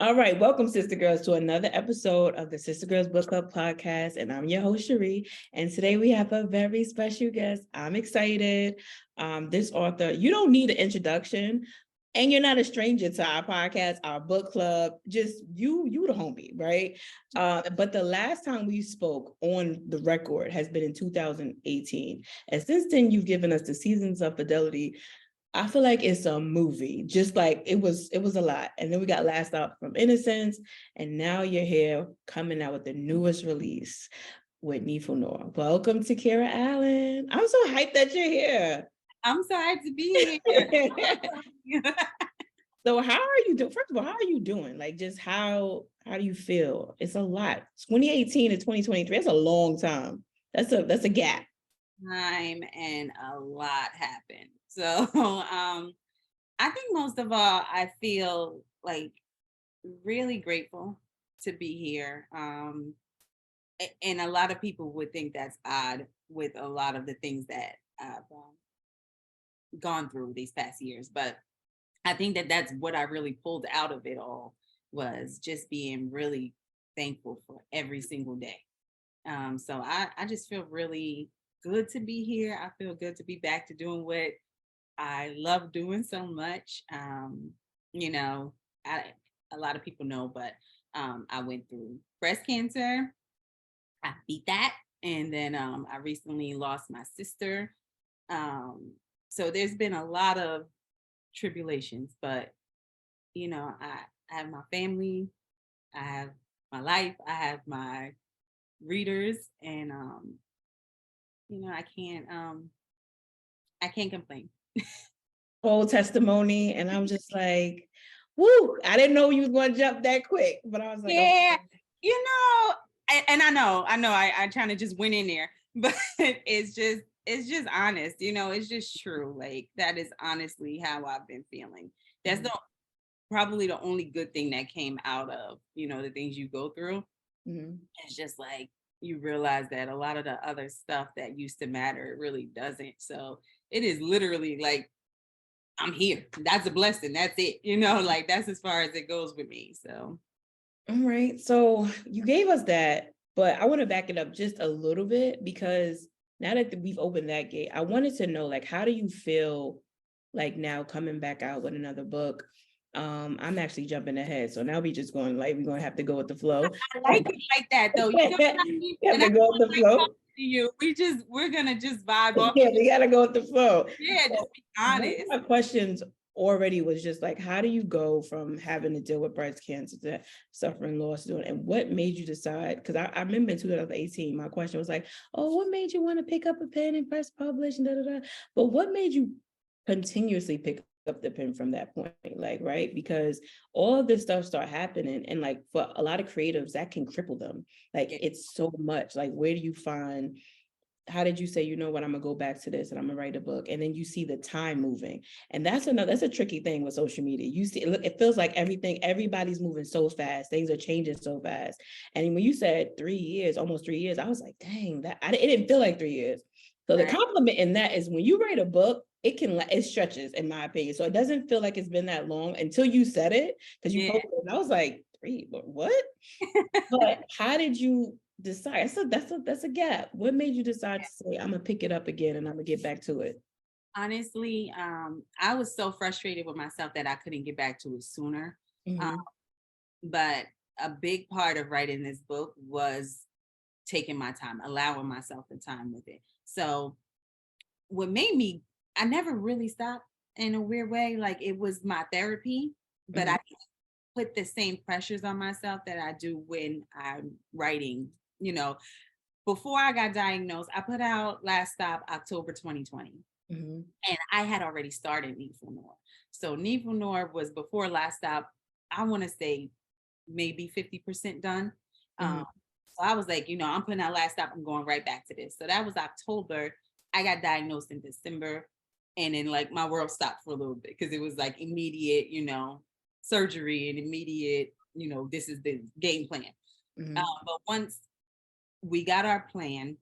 All right, welcome, Sister Girls, to another episode of the Sister Girls Book Club podcast. And I'm your host, Cherie. And today we have a very special guest. I'm excited. This author, you don't need an introduction, and you're not a stranger to our podcast, our book club. Just you the homie, right? But the last time we spoke on the record has been in 2018. And since then, you've given us the Seasons of Fidelity. I feel like it's a movie, just like it was a lot. And then we got Last Stop from Innocence, and now you're here coming out with the newest release with Needful Noir. Welcome to Takerra Allen. I'm so hyped that you're here. I'm so hyped to be here. So how are you doing? First of all, how are you doing? Like, just how do you feel? It's a lot. 2018 to 2023. That's a long time. That's a gap. Time and a lot happened. So I think most of all, I feel like really grateful to be here. And a lot of people would think that's odd with a lot of the things that I've gone through these past years. But I think that that's what I really pulled out of it all, was just being really thankful for every single day. So I just feel really good to be here. I feel good to be back to doing what I love doing so much. You know, a lot of people know, but I went through breast cancer. I beat that. And then I recently lost my sister. So there's been a lot of tribulations, but I have my family, I have my life, I have my readers, and I can't complain. Whole testimony, and I'm just like, woo, I didn't know you was going to jump that quick, but I was like, yeah, oh. And I know I kind of just went in there, but it's just honest, it's just true. Like, that is honestly how I've been feeling. That's probably the only good thing that came out of, the things you go through. It's just like, you realize that a lot of the other stuff that used to matter, it really doesn't. So it is literally like, I'm here. That's a blessing. That's it. Like, that's as far as it goes with me. So. All right. So you gave us that, but I want to back it up just a little bit, because now that we've opened that gate, I wanted to know, like, how do you feel like now coming back out with another book? I'm actually jumping ahead. So now we're going to have to go with the flow. I like it like that, though. You know what I mean? You have to go with the flow. We're gonna just vibe off. Yeah, we gotta go with the flow. Yeah, just be honest. My questions already was just like, how do you go from having to deal with breast cancer to suffering loss, and what made you decide? Because I remember in 2018, my question was like, oh, what made you want to pick up a pen and press publish and But what made you continuously pick up the pen from that point? Like, right? Because all of this stuff start happening, and like for a lot of creatives, that can cripple them. Like, it's so much. Like, where do you find? How did you say, you know what, I'm gonna go back to this and I'm gonna write a book? And then you see the time moving. And that's a tricky thing with social media. You see, it feels like everybody's moving so fast. Things are changing so fast. And when you said 3 years, almost 3 years, I was like, dang, it didn't feel like 3 years. So the compliment in that is, when you write a book, it stretches, in my opinion. So it doesn't feel like it's been that long until you said it, because you posted it, and I was like, 3, what? But how did you decide? So that's a gap. What made you decide to say, I'm gonna pick it up again and I'm gonna get back to it? Honestly, I was so frustrated with myself that I couldn't get back to it sooner. But a big part of writing this book was taking my time, allowing myself the time with it. So what made me, I never really stopped, in a weird way. Like, it was my therapy, but I didn't put the same pressures on myself that I do when I'm writing. Before I got diagnosed, I put out Last Stop October 2020. And I had already started Needful Noir. So Needful Noir was before Last Stop, I want to say maybe 50% done. So I was like, I'm putting out Last Stop, I'm going right back to this. So that was October. I got diagnosed in December. And then, like, my world stopped for a little bit, because it was like immediate, surgery, and immediate, this is the game plan. But once we got our plan,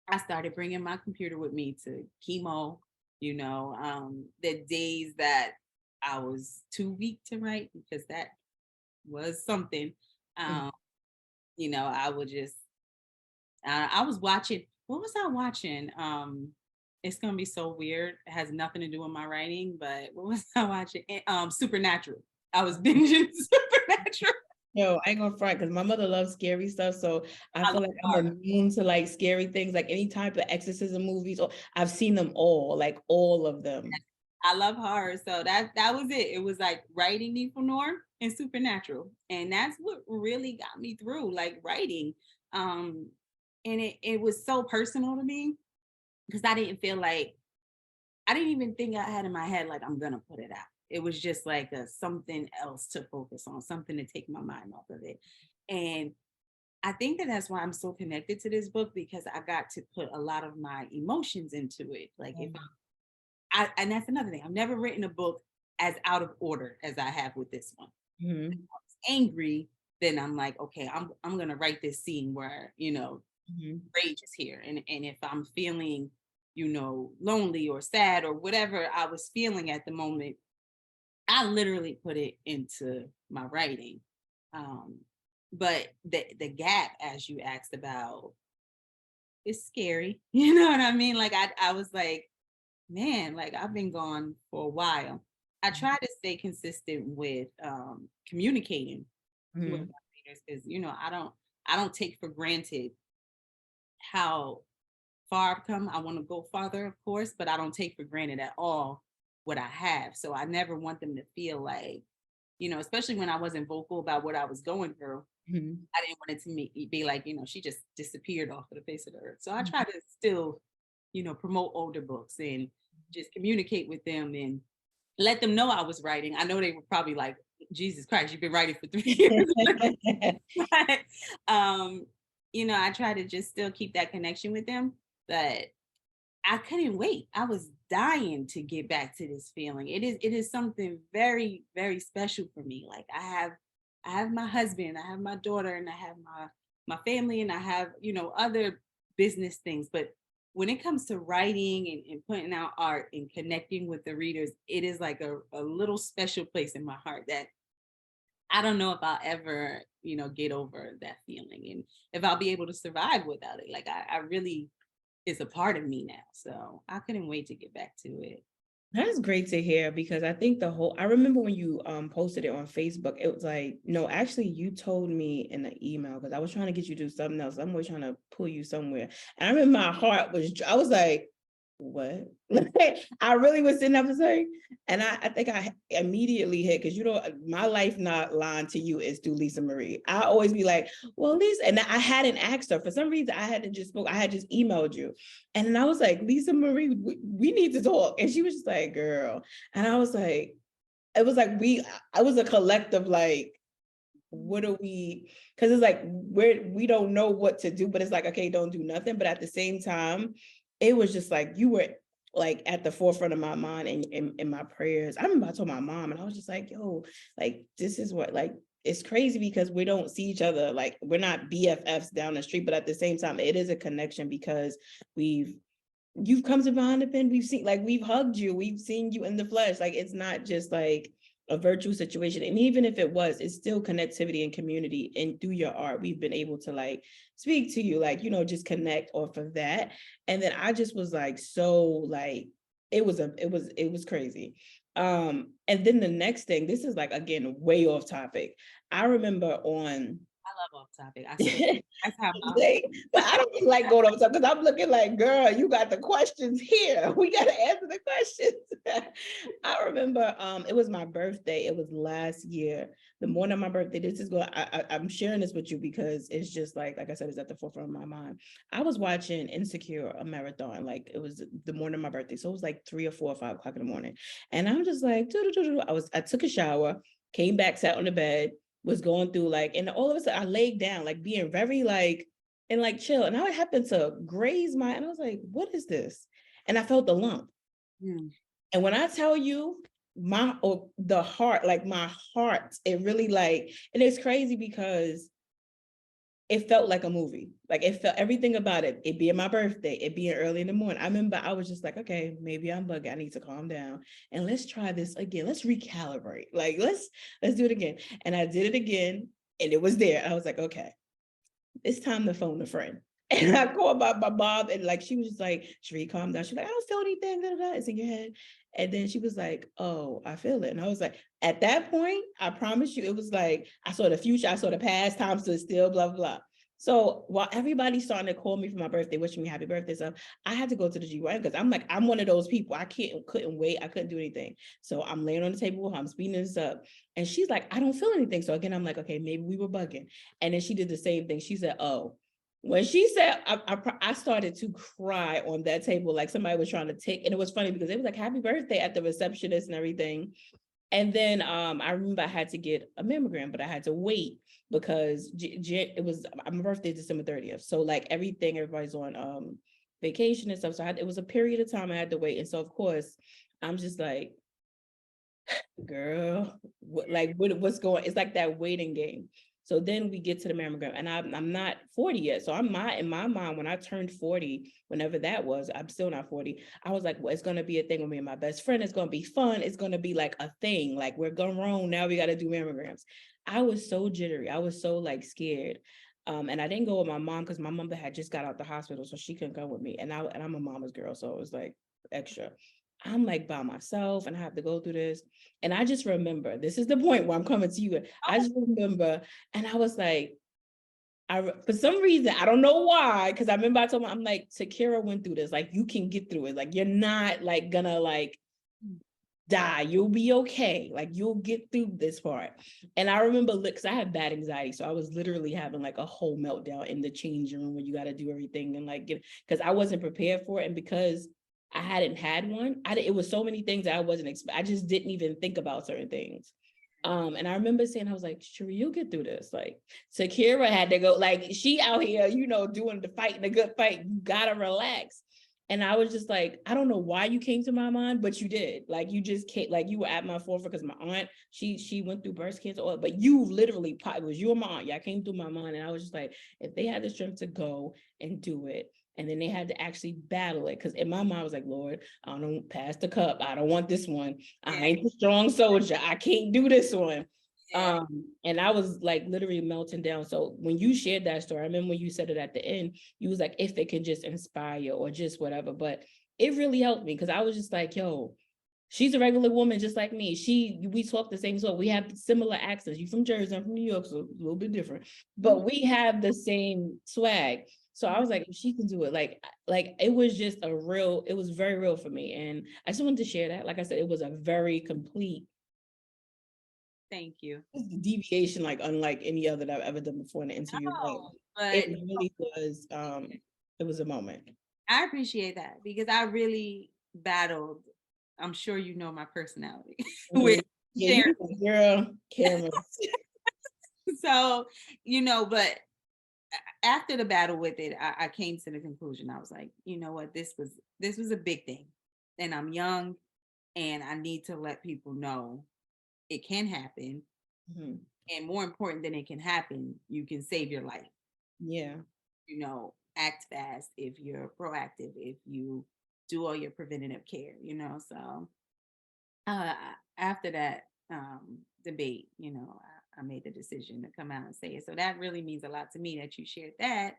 I started bringing my computer with me to chemo. The days that I was too weak to write, because that was something. You know, I would just I was watching, what was I watching? It's gonna be so weird. It has nothing to do with my writing, but what was I watching? Supernatural. I was binging Supernatural. Yo, I ain't gonna front because my mother loves scary stuff. So I I feel love like I'm horror. immune to like scary things, like any type of exorcism movies, or I've seen them all, like all of them. I love horror. So that was it. It was like writing Needful Norm and Supernatural. And that's what really got me through, like writing. Um, and it was so personal to me because I didn't even think I had in my head like I'm gonna put it out. It was just like something else to focus on, something to take my mind off of it. And I think that that's why I'm so connected to this book, because I got to put a lot of my emotions into it. Like if and that's another thing. I've never written a book as out of order as I have with this one. Mm-hmm. If I was angry, then I'm like, okay, I'm gonna write this scene where, you know, rage is here. And if I'm feeling, you know, lonely or sad or whatever I was feeling at the moment, I literally put it into my writing. Um, but the gap, as you asked about, is scary. You know what I mean? Like I was like, man, like I've been gone for a while. I try to stay consistent with communicating with Mm-hmm. my readers, because you know I don't take for granted how far I've come. I want to go farther, of course, but I don't take for granted at all what I have. So I never want them to feel like, you know, especially when I wasn't vocal about what I was going through. Mm-hmm. I didn't want it to be like, you know, she just disappeared off of the face of the earth. So I try to still, you know, promote older books and just communicate with them and let them know I was writing. I know they were probably like, Jesus Christ, you've been writing for 3 years. But, you know, I try to just still keep that connection with them. But I couldn't wait. I was dying to get back to this feeling. It is something very, very special for me. Like I have my husband, I have my daughter, and I have my family, and I have, you know, other business things. But when it comes to writing and putting out art and connecting with the readers, it is like a little special place in my heart that I don't know if I'll ever, you know, get over that feeling, and if I'll be able to survive without it. Like I really, it's a part of me now. So I couldn't wait to get back to it. That's great to hear because I think I remember when you posted it on Facebook, it was like, no, actually you told me in the email because I was trying to get you to do something else. I'm always trying to pull you somewhere. And I remember my heart I was like, what? I really was sitting up and saying, and I think I immediately hit because you know my life not line to you is through Lisa Marie. I always be like, well, Lisa, and I hadn't asked her for some reason. I hadn't just spoke. I had just emailed you, and then I was like, Lisa Marie, we need to talk, and she was just like, girl, and I was like, it was like I was a collective like. What do we, because it's like we don't know what to do, but it's like, okay, don't do nothing. But at the same time, it was just like you were like at the forefront of my mind and in my prayers. I remember I told my mom and I was just like, yo, like this is what like it's crazy because we don't see each other, like we're not BFFs down the street, but at the same time, it is a connection because you've come to behind the pen, we've seen, like we've hugged you, we've seen you in the flesh. Like it's not just like a virtual situation. And even if it was, it's still connectivity and community. And through your art, we've been able to like speak to you, like, you know, just connect off of that. And then I just was like, so like, it was crazy. And then the next thing, this is like, again, way off topic. I remember on I love off topic. I swear. That's how my but I don't really like going over stuff because I'm looking like, girl, you got the questions here. We got to answer the questions. I remember it was my birthday. It was last year, the morning of my birthday. This is going. I'm sharing this with you because it's just like I said, it's at the forefront of my mind. I was watching Insecure, a marathon. Like it was the morning of my birthday, so it was like 3 or 4 or 5 o'clock in the morning, and I'm just like, I took a shower, came back, sat on the bed, was going through like, and all of a sudden I laid down, like being very like, and like chill. And I happened to graze and I was like, what is this? And I felt the lump. And when I tell you the heart, like my heart, it really like, and it's crazy because it felt like a movie. Like it felt everything about it. It being my birthday, it being early in the morning. I remember I was just like, okay, maybe I'm bugging. I need to calm down and let's try this again. Let's recalibrate. Like let's do it again. And I did it again, and it was there. I was like, okay, it's time to phone a friend. And I called my mom, and like she was just like, Sheree, calm down. She's like, I don't feel anything. It's in your head. And then she was like, oh, I feel it. And I was like, at that point, I promise you, it was like, I saw the future, I saw the past, time stood still, blah, blah, blah. So while everybody's starting to call me for my birthday, wishing me happy birthday stuff, I had to go to the GYN because I'm like, I'm one of those people. I couldn't wait. I couldn't do anything. So I'm laying on the table with her, I'm speeding this up. And she's like, I don't feel anything. So again, I'm like, okay, maybe we were bugging. And then she did the same thing. She said, oh, when she said, I started to cry on that table, like somebody was trying to take, and it was funny because it was like happy birthday at the receptionist and everything. And then I remember I had to get a mammogram, but I had to wait because it was my birthday December 30th. So like everybody's on vacation and stuff. So it was a period of time I had to wait. And so of course, I'm just like, girl, what's going? It's like that waiting game. So then we get to the mammogram, and I'm not 40 yet. So in my mind, when I turned 40, whenever that was, I'm still not 40. I was like, well, it's gonna be a thing with me and my best friend. It's gonna be fun. It's gonna be like a thing. Like we're grown now. We got to do mammograms. I was so jittery. I was so like scared. And I didn't go with my mom because my mother had just got out the hospital, so she couldn't go with me. And I'm a mama's girl, so it was like extra. I'm like by myself and I have to go through this. And I just remember, this is the point where I'm coming to you. I just remember, and I was like, for some reason, I don't know why, because I remember I told him, I'm like, Takerra went through this. Like, you can get through it. Like, you're not like gonna like die. You'll be okay. Like, you'll get through this part. And I remember, because I have bad anxiety, so I was literally having like a whole meltdown in the changing room where you got to do everything and like because I wasn't prepared for it, and because I hadn't had one. It was so many things that I wasn't I just didn't even think about certain things. And I remember saying, I was like, Sheree, you'll get through this. Like Takerra had to go, like she out here, doing the fight, the good fight. You gotta relax. And I was just like, I don't know why you came to my mind, but you did. Like you just came, like you were at my forefront because my aunt, she went through breast cancer, but you literally, it was you and my aunt. Yeah, came through my mind, and I was just like, if they had the strength to go and do it, and then they had to actually battle it. Because in my mind, I was like, Lord, I don't pass the cup. I don't want this one. I ain't the strong soldier. I can't do this one. And I was like literally melting down. So when you shared that story, I remember when you said it at the end, you was like, if it can just inspire or just whatever. But it really helped me because I was just like, yo, she's a regular woman just like me. We talk the same talk. We have similar accents. You from Jersey, I'm from New York, so a little bit different. But we have the same swag. So I was like, if she can do it, like it was just it was very real for me. And I just wanted to share that. Like I said, it was a very complete. Thank you. Deviation, like unlike any other that I've ever done before in an interview. But it really was, it was a moment. I appreciate that because I really battled. I'm sure you know my personality with girl, camera. So, but after the battle with it, I came to the conclusion. I was like, you know what, this was a big thing, and I'm young, and I need to let people know it can happen. Mm-hmm. And more important than it can happen, you can save your life. Yeah. Act fast if you're proactive, if you do all your preventative care, so after that debate, I made the decision to come out and say it. So that really means a lot to me that you shared that.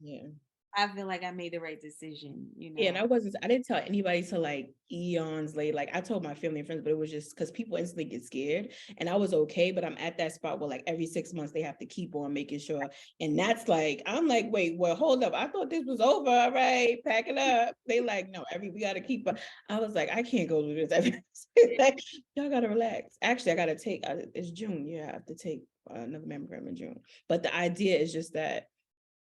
Yeah. I feel like I made the right decision, Yeah, and I didn't tell anybody till like eons later. Like I told my family and friends, but it was just because people instantly get scared, and I was okay. But I'm at that spot where like every 6 months they have to keep on making sure, and that's like I'm like, wait, well, hold up, I thought this was over. All right, pack it up. They like, no, we got to keep. I was like, I can't go do this. Like, y'all got to relax. Actually, I got to take. It's June. Yeah, I have to take another mammogram in June. But the idea is just that.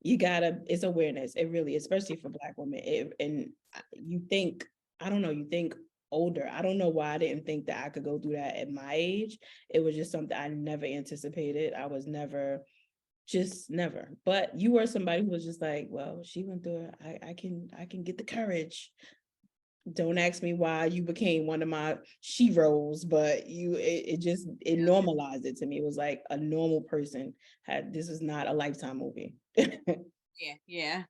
It's awareness. It really, especially for Black women. And you think, I don't know, you think older. I don't know why I didn't think that I could go through that at my age. It was just something I never anticipated. I was never. But you were somebody who was just like, well, she went through it. I can get the courage. Don't ask me why you became one of my she-roles, but it normalized it to me. It was like a normal person this is not a Lifetime movie. Yeah.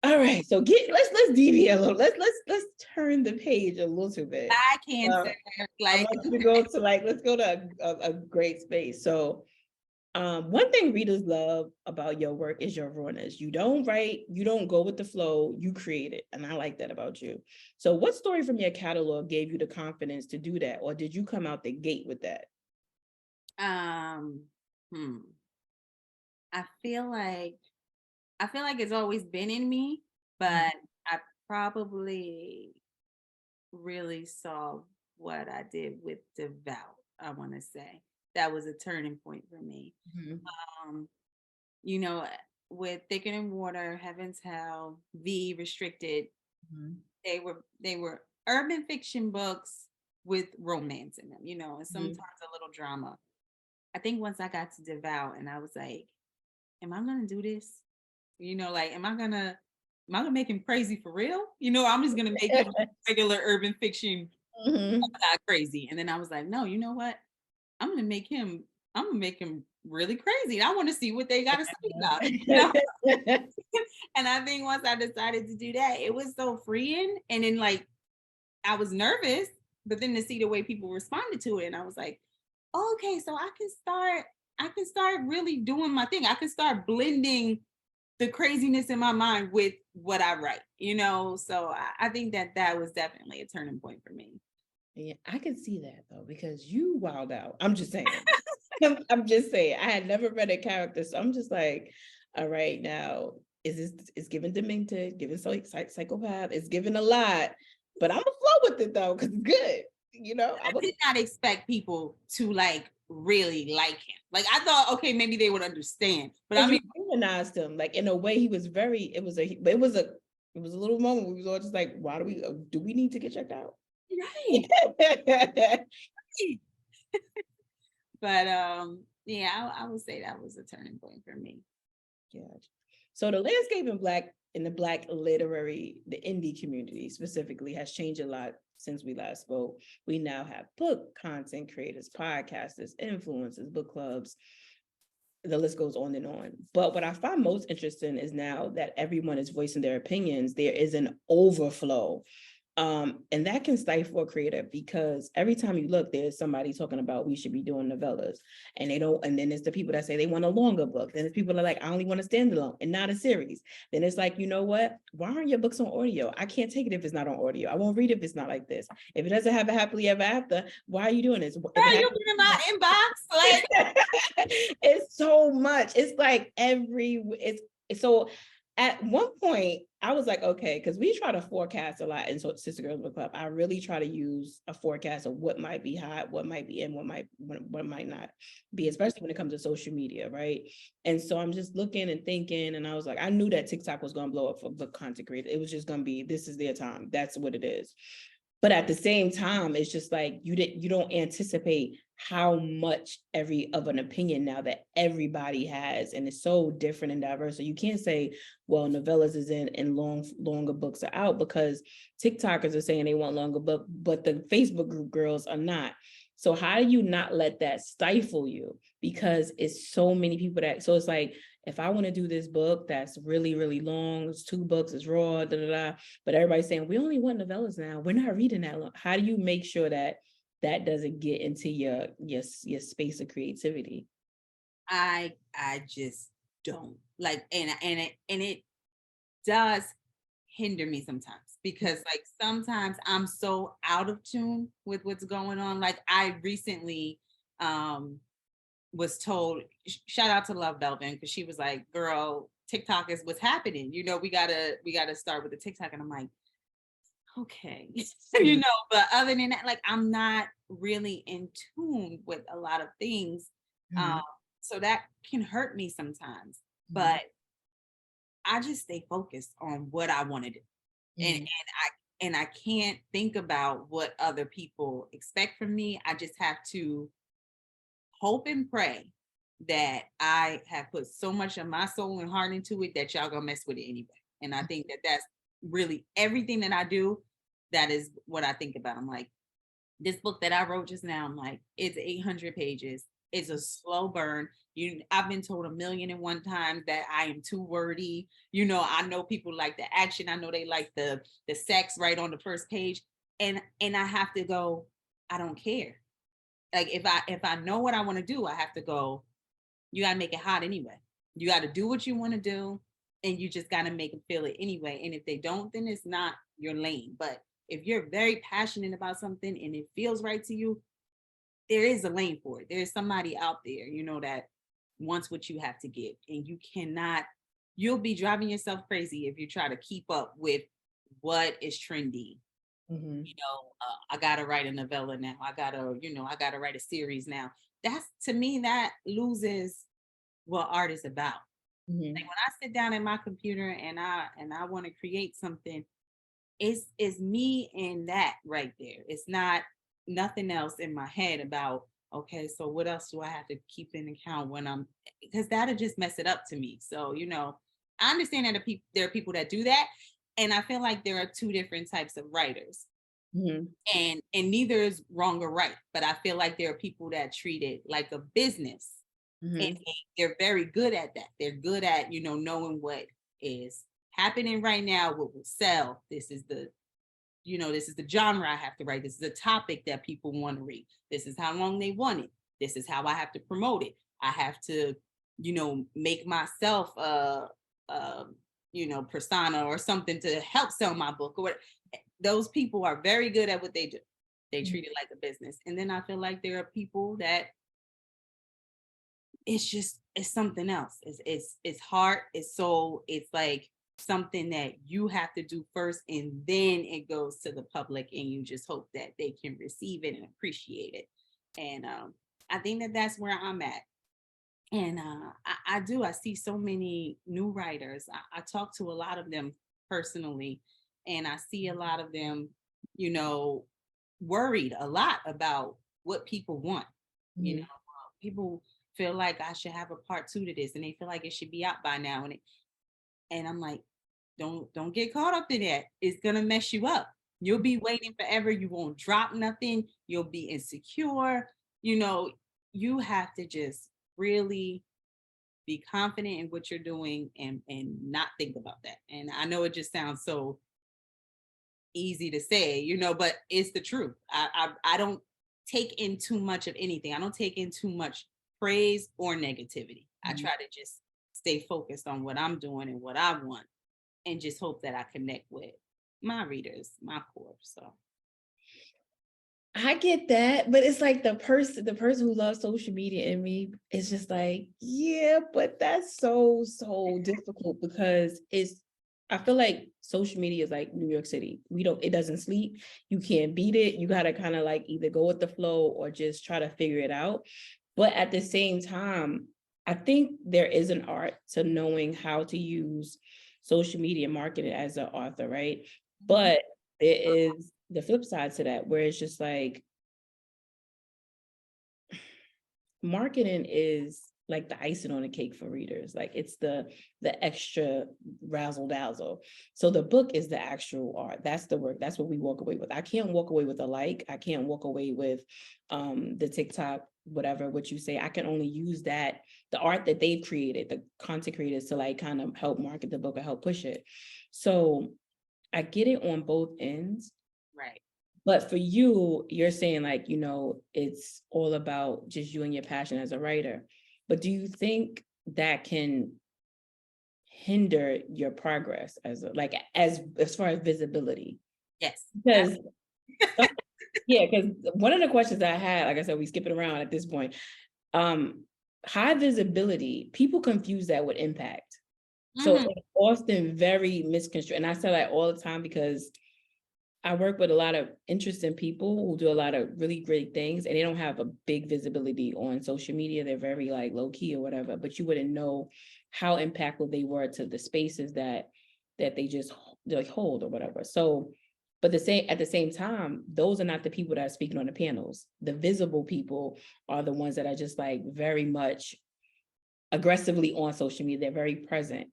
All right, so let's deviate a little. Let's turn the page a little bit. I can't say I like want you to go to let's go to a great space. So one thing readers love about your work is your rawness. You don't write, you don't go with the flow, you create it. And I like that about you. So what story from your catalog gave you the confidence to do that? Or did you come out the gate with that? um hmm. I feel like it's always been in me, but I probably really saw what I did with Devout. I want to say that was a turning point for me. Mhm. Um, you know, with Thicker Than Water, Heaven's Hell, V Restricted, Mhm. they were urban fiction books with romance in them, and sometimes Mhm. a little drama. I think once I got to Devout and I was like, am I gonna do this? Like, am I gonna make him crazy for real? I'm just gonna make him regular urban fiction Mhm. guy crazy. And then I was like, no, you know what? I'm gonna make him, really crazy. I want to see what they gotta say about it. And I think once I decided to do that, it was so freeing. And then like I was nervous, but then to see the way people responded to it, and I was like, oh, okay, so I can start really doing my thing. I can start blending the craziness in my mind with what I write. So I think that was definitely a turning point for me. Yeah, I can see that though, because you wild out. I'm just saying. I'm just saying. I had never read a character, so I'm just like, all right, now is this it's given demented, given psychopath, it's given a lot, but I'm gonna flow with it though, because it's good. I I was did not expect people to like really like him. Like I thought, okay, maybe they would understand, but I because you mean, humanized him, like in a way. He was very. It was a little moment. We was all just like, why do we need to get checked out? right. But yeah, I would say that was a turning point for me. Yeah. So the landscape in the Black literary, the indie community specifically, has changed a lot since we last spoke. We now have book content creators, podcasters, influencers, book clubs. The list goes on and on. But what I find most interesting is now that everyone is voicing their opinions, there is an overflow. And that can stifle a creator, because every time you look, there's somebody talking about we should be doing novellas, and they don't. And then it's the people that say they want a longer book. Then it's people that are like, I only want a standalone and not a series. Then it's like, you know what? Why aren't your books on audio? I can't take it if it's not on audio. I won't read it if it's not like this. If it doesn't have a happily ever after, why are you doing this? If it Girl, has, you been in my inbox, like it's so much. It's like it's so at one point I was like, okay, because we try to forecast a lot in Sister Girls Book Club. I really try to use a forecast of what might be hot, what might be in, what might not be, especially when it comes to social media, right? And so I'm just looking and thinking, and I was like, I knew that TikTok was going to blow up for book content creators. It was just going to be, this is their time. That's what it is. But at the same time, it's just like you don't anticipate how much every of an opinion now that everybody has, and it's so different and diverse. So you can't say, well, novellas is in and longer books are out, because TikTokers are saying they want longer book, but the Facebook group girls are not. So how do you not let that stifle you? Because it's so many people so it's like, if I want to do this book that's really, really long, it's 2 books, it's raw, but everybody's saying we only want novellas now. We're not reading that long. How do you make sure that that doesn't get into your space of creativity? I just don't like, and it does hinder me sometimes, because like sometimes I'm so out of tune with what's going on. Like I recently was told, shout out to Love Belvin, because she was like, girl, TikTok is what's happening. We gotta start with the TikTok. And I'm like, okay. But other than that, like I'm not really in tune with a lot of things. Um, Mhm. so that can hurt me sometimes. Mhm. But I just stay focused on what I want to do. Mhm. And I can't think about what other people expect from me. I just have to hope and pray that I have put so much of my soul and heart into it that y'all gonna mess with it anyway. And I think that that's really everything that I do. That is what I think about. I'm like, this book that I wrote just now, I'm like, it's 800 pages. it's a slow burn. I've been told 1,000,001 times that I am too wordy. I know people like the action. I know they like the sex right on the first page. And I have to go, I don't care. Like if I know what I want to do, I have to go, you gotta make it hot anyway. You gotta do what you want to do, and you just gotta make them feel it anyway. And if they don't, then it's not your lane. But if you're very passionate about something and it feels right to you, there is a lane for it. There's somebody out there, that wants what you have to give. And you'll be driving yourself crazy if you try to keep up with what is trendy. Mm-hmm. I gotta write a novella now. I gotta write a series now. That's, to me, that loses what art is about. Mm-hmm. Like when I sit down at my computer and I want to create something, it's me and that right there. It's not nothing else in my head about, okay, so what else do I have to keep in account because that'll just mess it up to me. So, I understand that there are people that do that. And I feel like there are two different types of writers. Mm-hmm. And neither is wrong or right. But I feel like there are people that treat it like a business. Mm-hmm. And they're very good at that. They're good at, knowing what is happening right now, what will sell. This is the genre I have to write. This is the topic that people want to read. This is how long they want it. This is how I have to promote it. I have to, make myself persona or something to help sell my book. Or those people are very good at what they do. They treat it like a business. And then I feel like there are people that it's something else. It's heart, it's soul. It's like something that you have to do first, and then it goes to the public, and you just hope that they can receive it and appreciate it. And I think that that's where I'm at. And I see so many new writers. I talk to a lot of them personally, and I see a lot of them, worried a lot about what people want. Mm-hmm. People feel like I should have a part 2 to this, and they feel like it should be out by now. And I'm like, don't get caught up in that. It's gonna mess you up. You'll be waiting forever. You won't drop nothing. You'll be insecure. You have to just really be confident in what you're doing and not think about that. And I know it just sounds so easy to say, but it's the truth. I don't take in too much of anything. I don't take in too much praise or negativity. I try to just stay focused on what I'm doing and what I want, and just hope that I connect with my readers, my core. So I get that, but it's like the person who loves social media in me is just like, yeah, but that's so difficult because I feel like social media is like New York City. It doesn't sleep. You can't beat it. You got to kind of like either go with the flow or just try to figure it out. But at the same time, I think there is an art to knowing how to use social media marketing as an author, right? But there is the flip side to that, where it's just like marketing is like the icing on the cake for readers. Like it's the extra razzle dazzle. So the book is the actual art. That's the work. That's what we walk away with. I can't walk away with a like. I can't walk away with the TikTok, whatever, what you say. I can only use that, the art that they've created, the content creators, to like kind of help market the book or help push it. So I get it on both ends. right. But for you, you're saying like, it's all about just you and your passion as a writer. But do you think that can hinder your progress as far as visibility? Yes. Because because one of the questions that I had, like I said, we skip it around at this point. High visibility, people confuse that with impact. So it's often very misconstrued. And I say that all the time because I work with a lot of interesting people who do a lot of really great things, and they don't have a big visibility on social media. They're very like low key or whatever, but you wouldn't know how impactful they were to the spaces that they just like hold or whatever. So, but at the same time, those are not the people that are speaking on the panels. The visible people are the ones that are just like very much aggressively on social media. They're very present.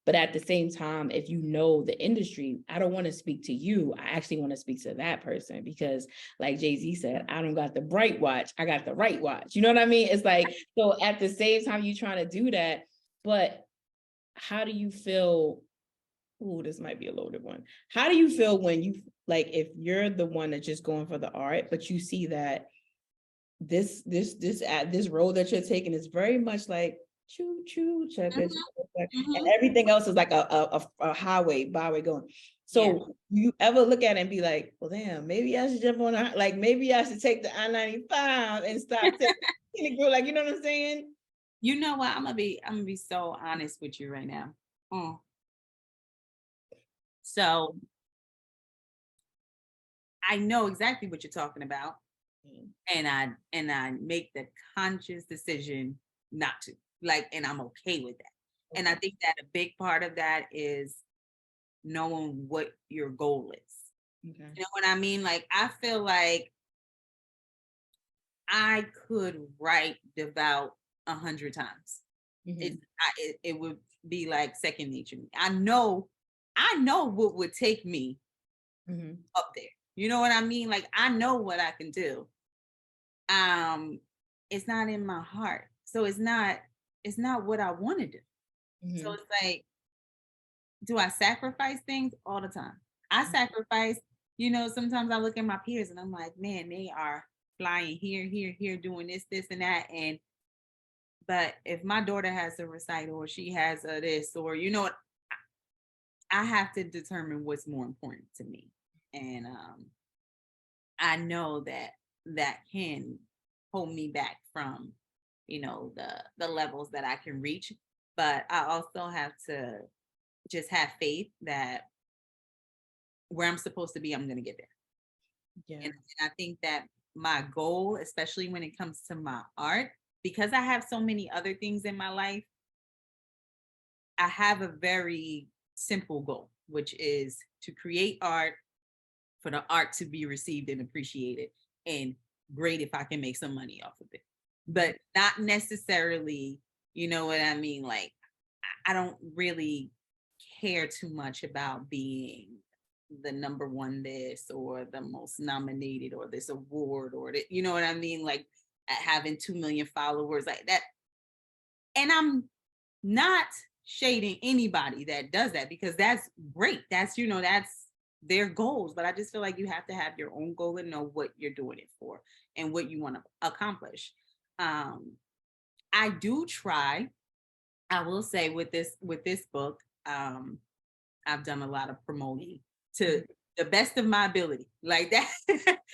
But at the same time, if you know the industry, I don't want to speak to you. I actually want to speak to that person because, like Jay-Z said, I don't got the bright watch, I got the right watch. You know what I mean? It's like, so at the same time, you trying to do that, but how do you feel? Oh, this might be a loaded one. How do you feel when you, like, if you're the one that's just going for the art, but you see that this road that you're taking is very much like choo choo check it, and everything else is like a highway byway going. So you ever look at it and be like, well, damn, maybe I should jump on like maybe I should take the I-95 and stop taking it, like, you know what I'm saying? You know what? I'm gonna be so honest with you right now. So I know exactly what you're talking about, and I make the conscious decision not to, like, and I'm okay with that. And I think that a big part of that is knowing what your goal is. You know what I mean? Like, I feel like I could write Devout 100 times. It would be like second nature. I know what would take me up there. You know what I mean? Like, I know what I can do. It's not in my heart. So it's not what I want to do. So it's like, do I sacrifice things all the time? I sacrifice, sometimes I look at my peers and I'm like, man, they are flying here, doing this, and that. But if my daughter has a recital or she has a this, or, I have to determine what's more important to me. And I know that can hold me back from, the levels that I can reach. But I also have to just have faith that where I'm supposed to be, I'm going to get there. And I think that my goal, especially when it comes to my art, because I have so many other things in my life, I have a very simple goal, which is to create art, for the art to be received and appreciated, and great if I can make some money off of it. But not necessarily, you know what I mean? Like, I don't really care too much about being the number one this or the most nominated or this award or you know what I mean? Like, having 2 million followers like that. And I'm not shading anybody that does that, because that's great. That's, that's their goals. But I just feel like you have to have your own goal and know what you're doing it for and what you want to accomplish. I do try, I will say, with this book, I've done a lot of promoting to the best of my ability. Like that,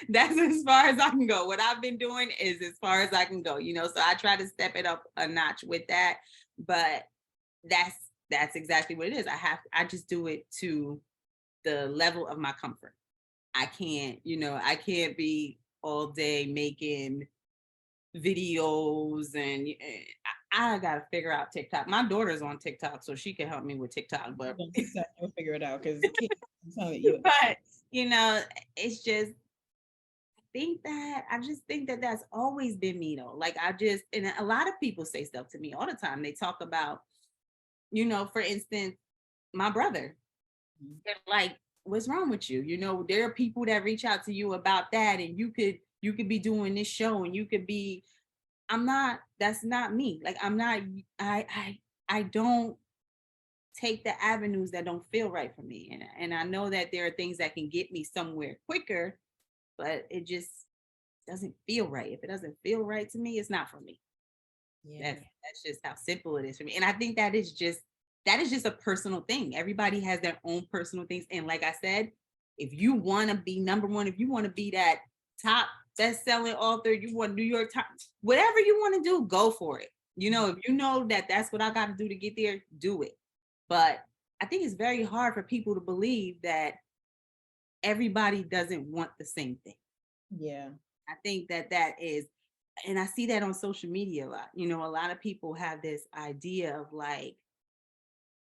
that's as far as I can go. What I've been doing is as far as I can go, so I try to step it up a notch with that. But that's exactly what it is. I just do it to the level of my comfort. I can't be all day making videos, and I gotta figure out TikTok. My daughter's on TikTok, so she can help me with TikTok. But you'll figure it out, because but it's just, I just think that that's always been me though. Like, and a lot of people say stuff to me all the time. They talk about, for instance, my brother. They're like, what's wrong with you? There are people that reach out to you about that, and you could be doing this show, and you could be. That's not me. Like, I'm not. I don't take the avenues that don't feel right for me, and I know that there are things that can get me somewhere quicker, but it just doesn't feel right. If it doesn't feel right to me, it's not for me. That's just how simple it is for me. And I think that is just a personal thing. Everybody has their own personal things. And like I said, if you want to be number one, if you want to be that top best-selling author, you want New York Times, whatever you want to do, go for it. If you know that that's what I got to do to get there, do it. But I think it's very hard for people to believe that everybody doesn't want the same thing. I think that is, and I see that on social media a lot. A lot of people have this idea of like,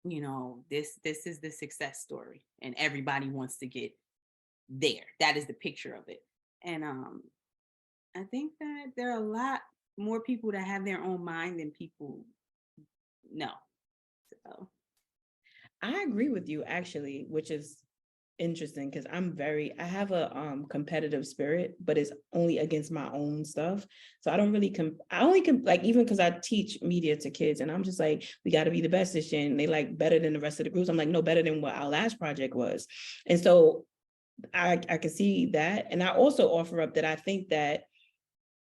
this is the success story, and everybody wants to get there. That is the picture of it. And I think that there are a lot more people that have their own mind than people know. So I agree with you actually, which is interesting because I have a competitive spirit, but it's only against my own stuff. So I don't really I only like, even because I teach media to kids and I'm just like, we got to be the best this year. And they like better than the rest of the groups. I'm like, no, better than what our last project was. And so I can see that. And I also offer up that I think that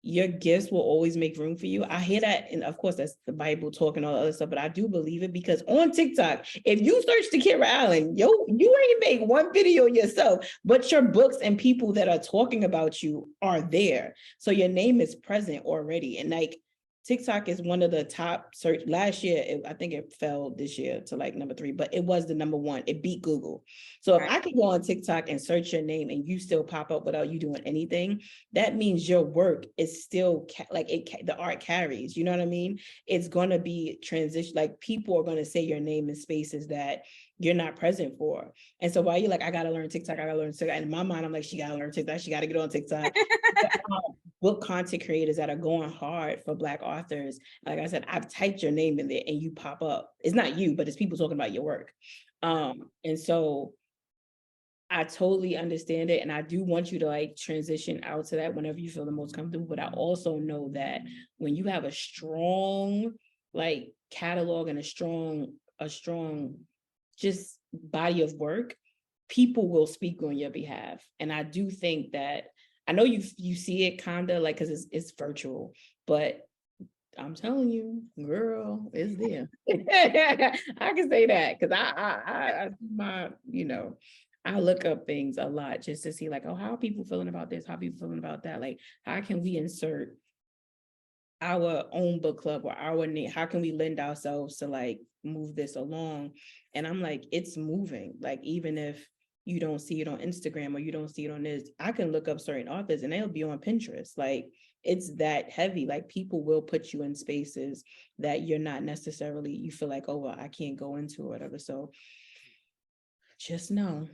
your gifts will always make room for you. I hear that, and of course that's the Bible talking all the other stuff, but I do believe it because on TikTok, if you search Takerra Allen, you ain't make one video yourself, but your books and people that are talking about you are there. So your name is present already. And like TikTok is one of the top search last year. I think it fell this year to like number 3, but it was the number 1. It beat Google. So if I could go on TikTok and search your name and you still pop up without you doing anything, that means your work is still the art carries. You know what I mean? It's going to be transition. Like people are going to say your name in spaces that you're not present for. And so while you're like, I got to learn TikTok, I got to learn TikTok. And in my mind, I'm like, she got to learn TikTok. She got to get on TikTok. Book content creators that are going hard for Black authors. Like I said, I've typed your name in there and you pop up. It's not you, but it's people talking about your work. And so I totally understand it. And I do want you to like transition out to that whenever you feel the most comfortable. But I also know that when you have a strong like catalog and a strong just body of work, people will speak on your behalf. And I do think that I know you see it kind of like, because it's virtual, but I'm telling you, girl, it's there. I can say that because I my, I look up things a lot just to see like, oh, how are people feeling about this? How are people feeling about that? Like, how can we insert our own book club or our name? How can we lend ourselves to like move this along? And I'm like, it's moving. Like, even if you don't see it on Instagram or you don't see it on this, I can look up certain authors and they'll be on Pinterest. Like, it's that heavy. Like, people will put you in spaces that you're not necessarily, you feel like, oh, well, I can't go into or whatever. So just know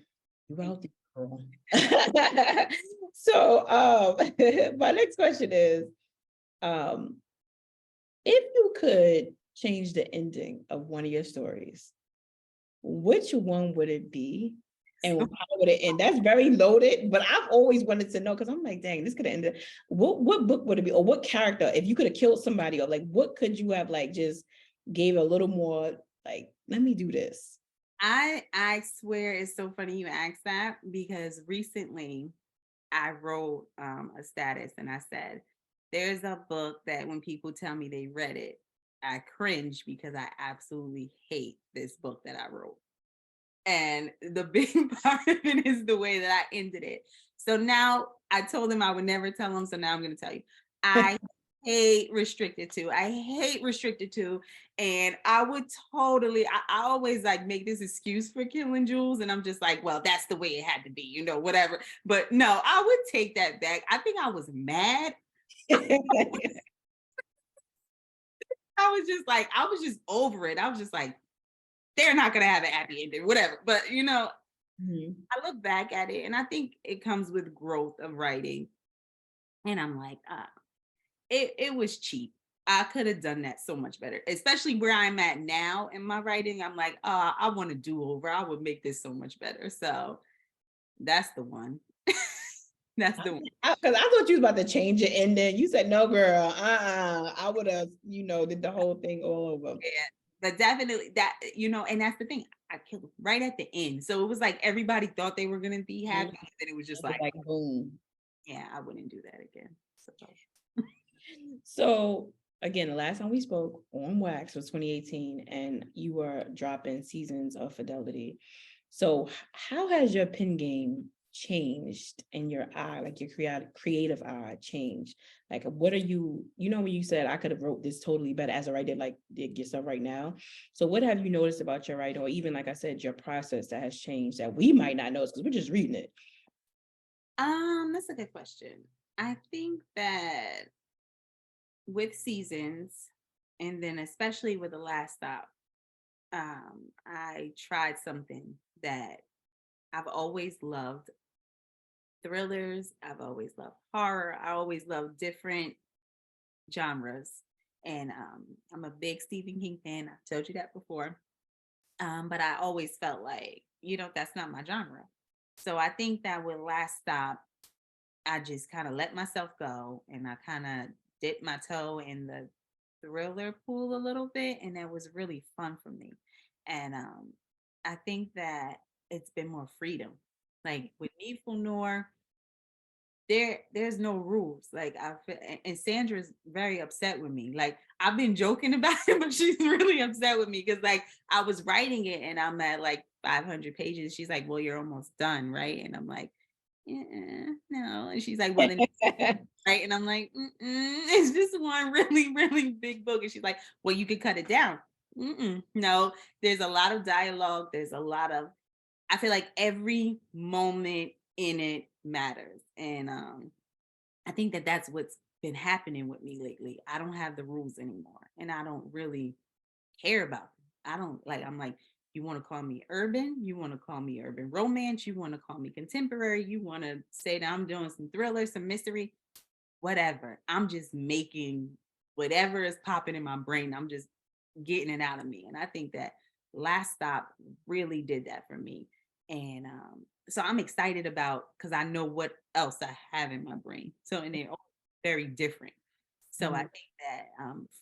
you out there, girl. So my next question is, if you could change the ending of one of your stories, which one would it be? And how would it end? That's very loaded, but I've always wanted to know because I'm like, dang, this could have ended. What book would it be? Or what character, if you could have killed somebody, or like what could you have like just gave a little more like, let me do this? I swear it's so funny you asked that because recently I wrote a status and I said, there's a book that when people tell me they read it, I cringe because I absolutely hate this book that I wrote. And the big part of it is the way that I ended it. So now I told them I would never tell them. So now I'm going to tell you. I hate Restricted To. I hate Restricted To. And I would totally, I always like make this excuse for killing Jules. And I'm just like, well, that's the way it had to be, whatever. But no, I would take that back. I think I was mad. I was just over it. I was just like, they're not going to have a happy ending, whatever. But, I look back at it and I think it comes with growth of writing. And I'm like, it was cheap. I could have done that so much better, especially where I'm at now in my writing. I'm like, I want to do over. I would make this so much better. So that's the one. That's the one. Because I thought you was about to change it, and then you said, no, girl, I would have, did the whole thing all over. Yeah. But definitely that, and that's the thing. I killed right at the end. So it was like everybody thought they were going to be happy. And then it was just like, boom. Yeah, I wouldn't do that again. So again, the last time we spoke on Wax was 2018, and you were dropping seasons of Fidelity. So how has your pen game changed in your eye, like your creative eye changed? Like, what are you, when you said I could have wrote this totally better as a writer, like did yourself right now. So what have you noticed about your writing, or even like I said, your process that has changed that we might not notice because we're just reading it? That's a good question. I think that with seasons, and then especially with the last stop, I tried something that I've always loved: thrillers. I've always loved horror. I always loved different genres. And I'm a big Stephen King fan. I've told you that before. But I always felt like, that's not my genre. So I think that with Last Stop, I just kind of let myself go and I kind of dipped my toe in the thriller pool a little bit. And that was really fun for me. And I think that it's been more freedom. Like with Needful Noor, there's no rules. Like and Sandra's very upset with me. Like I've been joking about it, but she's really upset with me because like I was writing it and I'm at like 500 pages. She's like, well, you're almost done, right? And I'm like, no. And she's like, well, then right. And I'm like, it's just one really, really big book. And she's like, well, you could cut it down. No, there's a lot of dialogue. There's a lot of, I feel like every moment in it matters. And I think that that's what's been happening with me lately. I don't have the rules anymore and I don't really care about them. I don't like, I'm like, you want to call me urban? You want to call me urban romance? You want to call me contemporary? You want to say that I'm doing some thriller, some mystery, whatever. I'm just making whatever is popping in my brain. I'm just getting it out of me. And I think that Last Stop really did that for me. And so I'm excited about because I know what else I have in my brain. So and they're all very different. So I Mhm. think that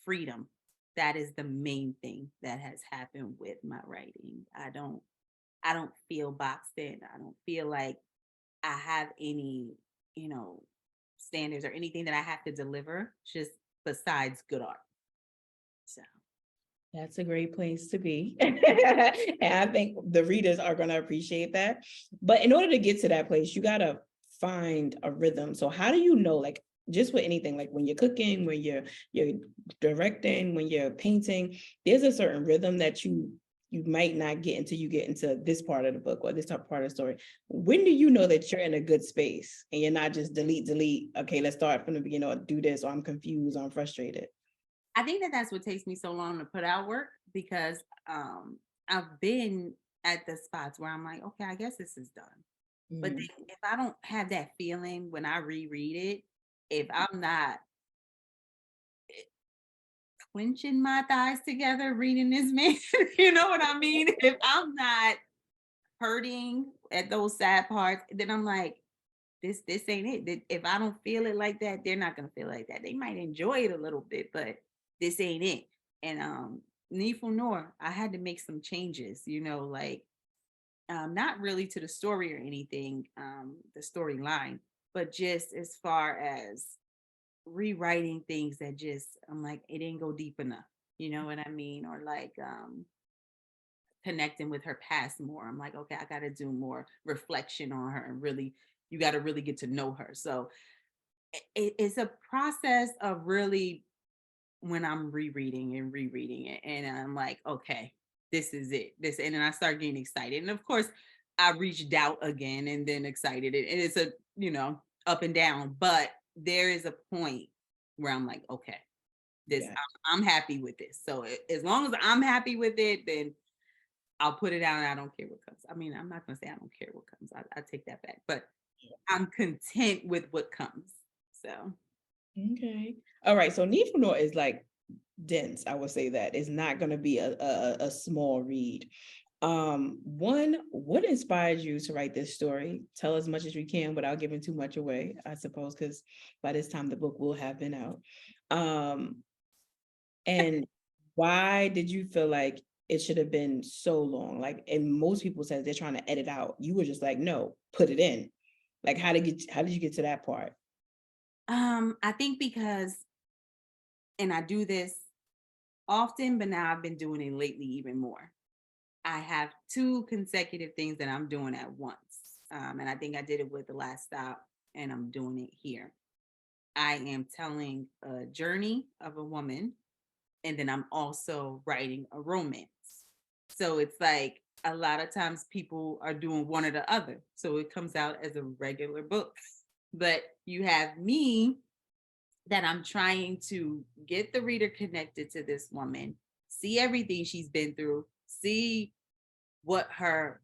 freedom, that is the main thing that has happened with my writing. I don't feel boxed in. I don't feel like I have any, you know, standards or anything that I have to deliver just besides good art. So That's a great place to be. And I think the readers are going to appreciate that. But in order to get to that place, you got to find a rhythm. So how do you know, like, just with anything, like when you're cooking, when you're directing, when you're painting, there's a certain rhythm that you might not get until you get into this part of the book or this part of the story. When do you know that you're in a good space and you're not just delete? Okay, let's start from the beginning or do this, or I'm confused, or I'm frustrated. I think that that's what takes me so long to put out work because I've been at the spots where I'm like, okay, I guess this is done. But Mm. then if I don't have that feeling when I reread it, if I'm not clenching my thighs together reading this man, you know what I mean? If I'm not hurting at those sad parts, then I'm like, this ain't it. If I don't feel it like that, they're not gonna feel like that. They might enjoy it a little bit, but this ain't it. And Needful Noor, I had to make some changes, like not really to the story or anything, the storyline, but just as far as rewriting things that just I'm like, it didn't go deep enough. You know what I mean? Or like connecting with her past more. I'm like, okay, I got to do more reflection on her and really, you got to really get to know her. So it's a process of really when I'm rereading it, and I'm like, okay, this is it. And then I start getting excited, and of course, I reach doubt again, and then excited, and it's a up and down. But there is a point where I'm like, okay, this Yeah. I'm happy with this. So as long as I'm happy with it, then I'll put it down and I don't care what comes. I mean, I'm not gonna say I don't care what comes. I take that back. But I'm content with what comes. So Okay. All right. So Needful Noor is like dense. I would say that it's not going to be a small read. One, what inspired you to write this story? Tell as much as you can without giving too much away, I suppose, because by this time the book will have been out. Um, and why did you feel like it should have been so long? Like, and most people said they're trying to edit out. You were just like, no, put it in. Like, how did you get to that part? I think because and I do this often, but now I've been doing it lately even more. I have two consecutive things that I'm doing at once. And I think I did it with the last stop, and I'm doing it here. I am telling a journey of a woman, and then I'm also writing a romance. So it's like a lot of times people are doing one or the other. So it comes out as a regular book. But you have me that I'm trying to get the reader connected to this woman, see everything she's been through, see what her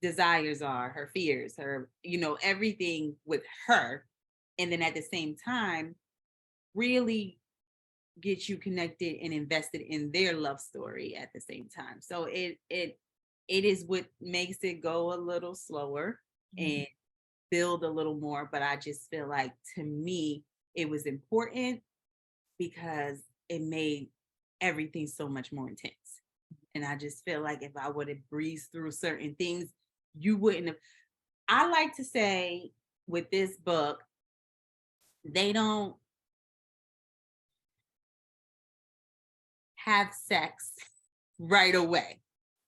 desires are, her fears, her, everything with her. And then at the same time, really get you connected and invested in their love story at the same time. So it it is what makes it go a little slower and build a little more. But I just feel like, to me, it was important because it made everything so much more intense. And I just feel like if I would have breezed through certain things, you wouldn't have. I like to say with this book, they don't have sex right away,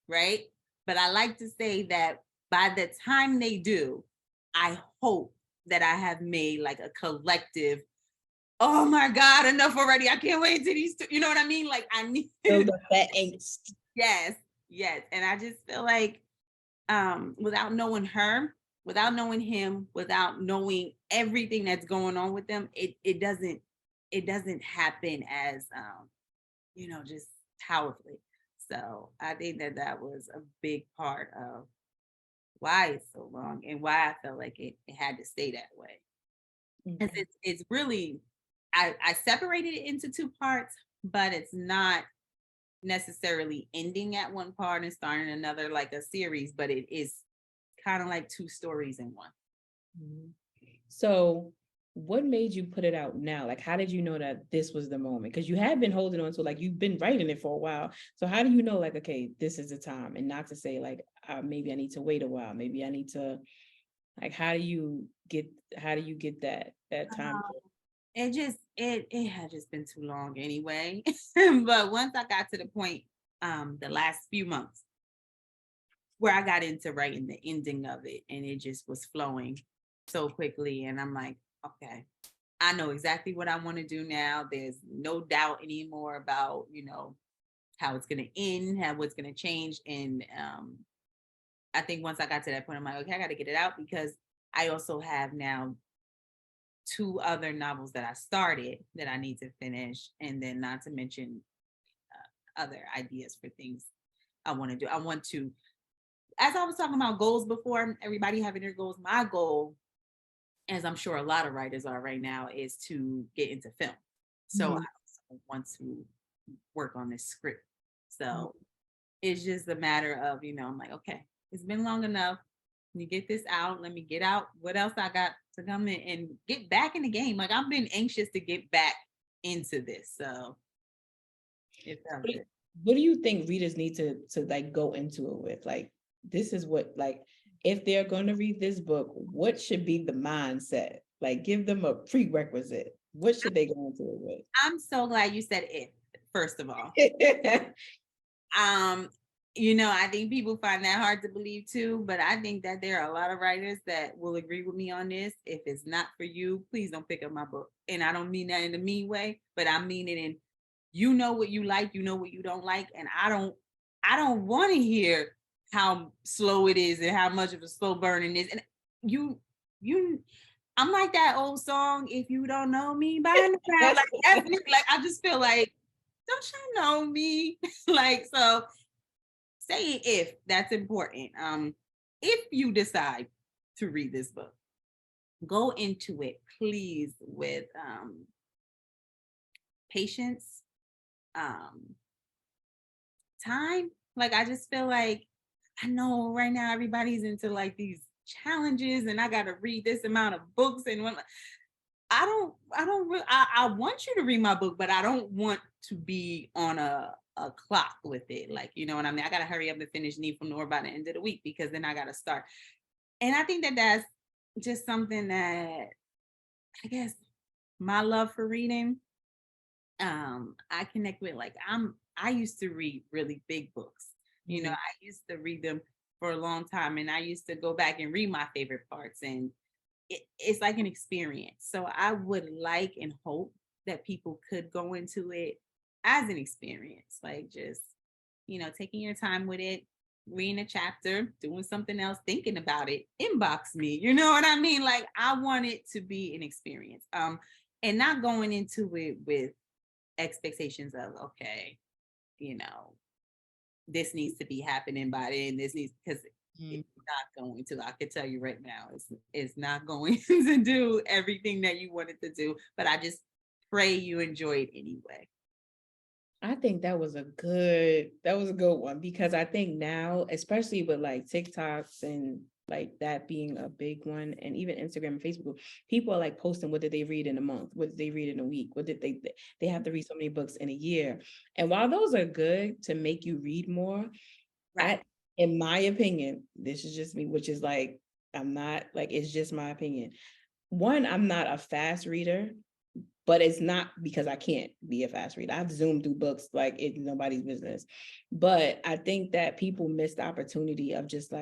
right? But I like to say that by the time they do, I hope that I have made like a collective, oh my God, enough already. I can't wait to these two. You know what I mean? Like I need Build up that angst. yes, yes. And I just feel like without knowing her, without knowing him, without knowing everything that's going on with them, it doesn't happen as just powerfully. So I think that was a big part of why it's so long and why I felt like it had to stay that way. Because Okay. it's really, I separated it into two parts, but it's not necessarily ending at one part and starting another like a series, but it is kind of like two stories in one. Mhm. So what made you put it out now? Like, how did you know that this was the moment? Because you had been holding on to, like, you've been writing it for a while. So how do you know, like, okay, this is the time, and not to say like, maybe I need to wait a while. Maybe I need to, like, how do you get that time? It had just been too long anyway. But once I got to the point, the last few months where I got into writing the ending of it, and it just was flowing so quickly, and I'm like, okay, I know exactly what I want to do now. There's no doubt anymore about how it's going to end, how what's going to change, and I think once I got to that point, I'm like, okay, I got to get it out, because I also have now two other novels that I started that I need to finish, and then not to mention other ideas for things I want to do. I want to, as I was talking about goals before, everybody having their goals. My goal, as I'm sure a lot of writers are right now, is to get into film. So I Mhm. also want to work on this script. So it's just a matter of, I'm like, okay, it's been long enough. Let me get this out. Let me get out what else I got to come in and get back in the game. Like, I've been anxious to get back into this. So it felt What good. what do you think readers need to like go into it with? Like, this is what, like, if they're going to read this book, what should be the mindset? Like, give them a prerequisite. What should they go into it I'm so glad you said it, first of all. with? Um, I think people find that hard to believe too, but I think that there are a lot of writers that will agree with me on this. If it's not for you, please don't pick up my book. And I don't mean that in a mean way, but I mean it in, you know what you like, you know what you don't like, and I don't want to hear how slow it is and how much of a slow burn it is. And you you I'm like that old song, if you don't know me by now. Like, that's me. Like, I just feel like, don't you know me? Like, so say if that's important. If you decide to read this book, go into it, please, with patience, um, time. Like, I just feel like, I know right now everybody's into like these challenges, and I got to read this amount of books, and I want you to read my book, but I don't want to be on a clock with it. Like, you know what I mean? I gotta hurry up and finish Need from Nowhere by the end of the week, because then I gotta start. And I think that that's just something that, I guess, my love for reading, I connect with. Like, I used to read really big books. Mhm. I used to read them for a long time, and I used to go back and read my favorite parts, and it's like an experience. So I would like and hope that people could go into it as an experience, like, just, taking your time with it, reading a chapter, doing something else, thinking about it, inbox me. You know what I mean? Like, I want it to be an experience. And not going into it with expectations of, okay, you know, this needs to be happening by then. This needs, because Mhm. it's not going to. I can tell you right now, it's not going to do everything that you wanted to do. But I just pray you enjoy it anyway. I think that was a good one, because I think now, especially with like TikToks and like that being a big one, and even Instagram and Facebook, people are like posting what did they read in a month, what did they read in a week, what did they have to read so many books in a year. And while those are good to make you read more, Right. in my opinion, this is just me, which is like, I'm not like, it's just my opinion. One, I'm not a fast reader, but it's not because I can't be a fast reader. I've zoomed through books like it's nobody's business. But I think that people miss the opportunity of just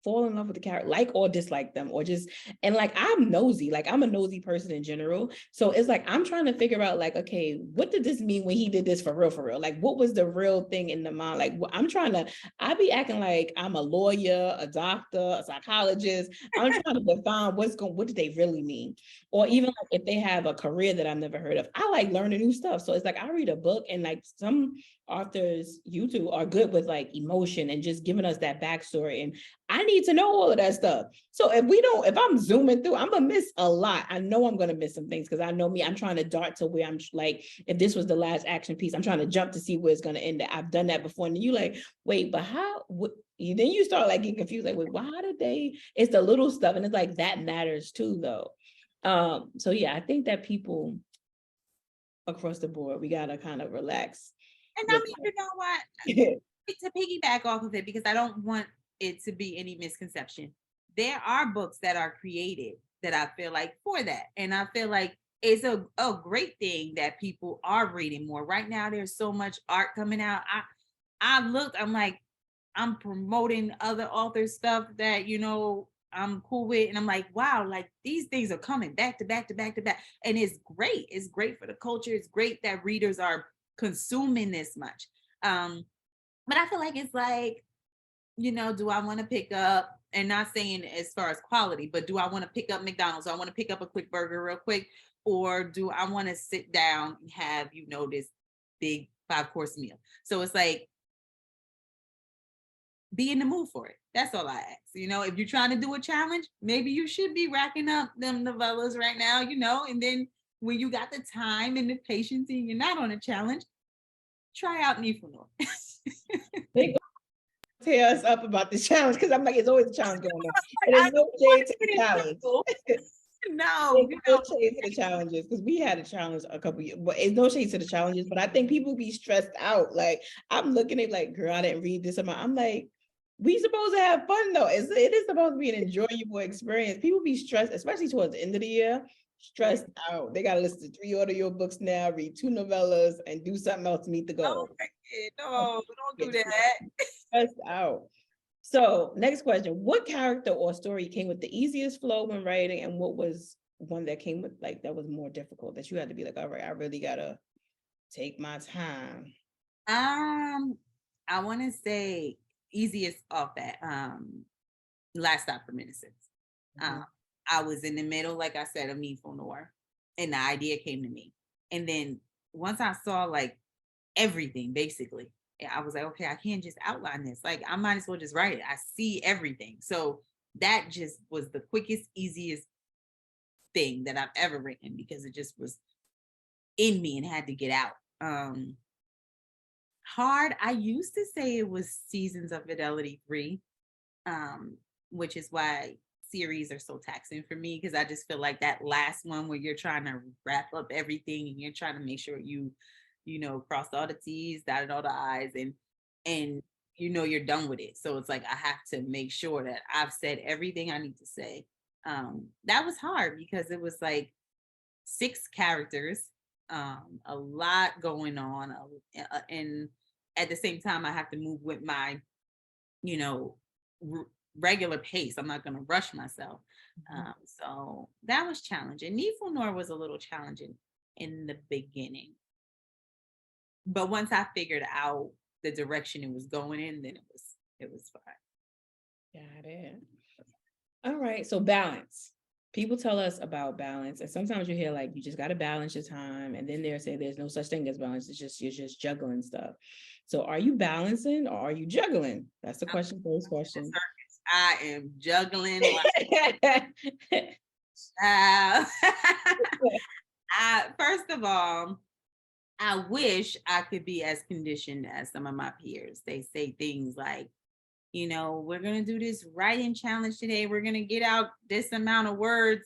fall in love with the character, like or dislike them, or just, and like I'm nosy, like I'm a nosy person in general. So it's like I'm trying to figure out, like, okay, what did this mean when he did this for real, for real? Like, what was the real thing in the mind? Like, I'm trying to, I be acting like I'm a lawyer, a doctor, a psychologist. I'm trying to define what did they really mean? Or even like if they have a career that I've never heard of. I like learning new stuff. So it's like I read a book, and like some authors YouTube are good with like emotion and just giving us that backstory, and I need to know all of that stuff. So if I'm zooming through, I'm gonna miss a lot. I know I'm gonna miss some things, because I know me, I'm trying to dart to where I'm like, if this was the last action piece, I'm trying to jump to see where it's gonna end. I've done that before, and you like, wait, but how? Then you start like getting confused, like, wait, why did they? It's the little stuff, and it's like that matters too, though. So yeah, I think that people across the board, we gotta kind of relax And I with mean, you know what? that. To piggyback off of it, because I don't want it to be any misconception. There are books that are created that I feel like for that. And I feel like it's a great thing that people are reading more. Right now, there's so much art coming out. I'm like, I'm promoting other authors' stuff that, I'm cool with. And I'm like, wow, like these things are coming back to back to back to back. And it's great. It's great for the culture. It's great that readers are consuming this much. But I feel like it's like, do I want to pick up, and not saying as far as quality, but do I want to pick up McDonald's? Do I want to pick up a quick burger real quick? Or do I want to sit down and have, this big 5-course meal? So it's like, be in the mood for it. That's all I ask. If you're trying to do a challenge, maybe you should be racking up them novellas right now, and then when you got the time and the patience and you're not on a challenge, try out Nifunor. They tear us up about the challenge, because I'm like, it's always a challenge going on. And there's no shade to the challenge. No, There's no shade to the challenges, because we had a challenge a couple years, but it's no shade to the challenges. But I think people be stressed out. Like, I'm looking at like, girl, I didn't read this amount. I'm like, we supposed to have fun though. It is supposed to be an enjoyable experience. People be stressed, especially towards the end of the year, stressed out. They gotta listen to 3 audiobooks now, read 2 novellas, and do something else to meet the goal. no, don't do that. Stressed out. So next question, what character or story came with the easiest flow when writing, and what was one that came with like that was more difficult, that you had to be like, all right, I really gotta take my time? I want to say easiest off that. Last Stop for Innocence. Mhm. I was in the middle, like I said, of Needful Noir, and the idea came to me. And then once I saw like everything, basically, I was like, okay, I can't just outline this. Like, I might as well just write it. I see everything. So that just was the quickest, easiest thing that I've ever written, because it just was in me and had to get out. Hard, I used to say it was Seasons of Fidelity 3, which is why series are so taxing for me, because I just feel like that last one where you're trying to wrap up everything and you're trying to make sure crossed all the T's, dotted all the I's, and you're done with it. So it's like I have to make sure that I've said everything I need to say. That was hard because it was like 6 characters, a lot going on, and at the same time I have to move with my you know regular pace. I'm not going to rush myself. So that was challenging. Needful Nor was a little challenging in the beginning, but once I figured out the direction it was going in, then it was fine. Got it. All right. So balance. People tell us about balance, and sometimes you hear like you just got to balance your time, and then they're saying there's no such thing as balance. It's just you're just juggling stuff. So are you balancing or are you juggling? That's the question. First question. I am juggling like first of all, I wish I could be as conditioned as some of my peers. They say things like, we're going to do this writing challenge today. We're going to get out this amount of words.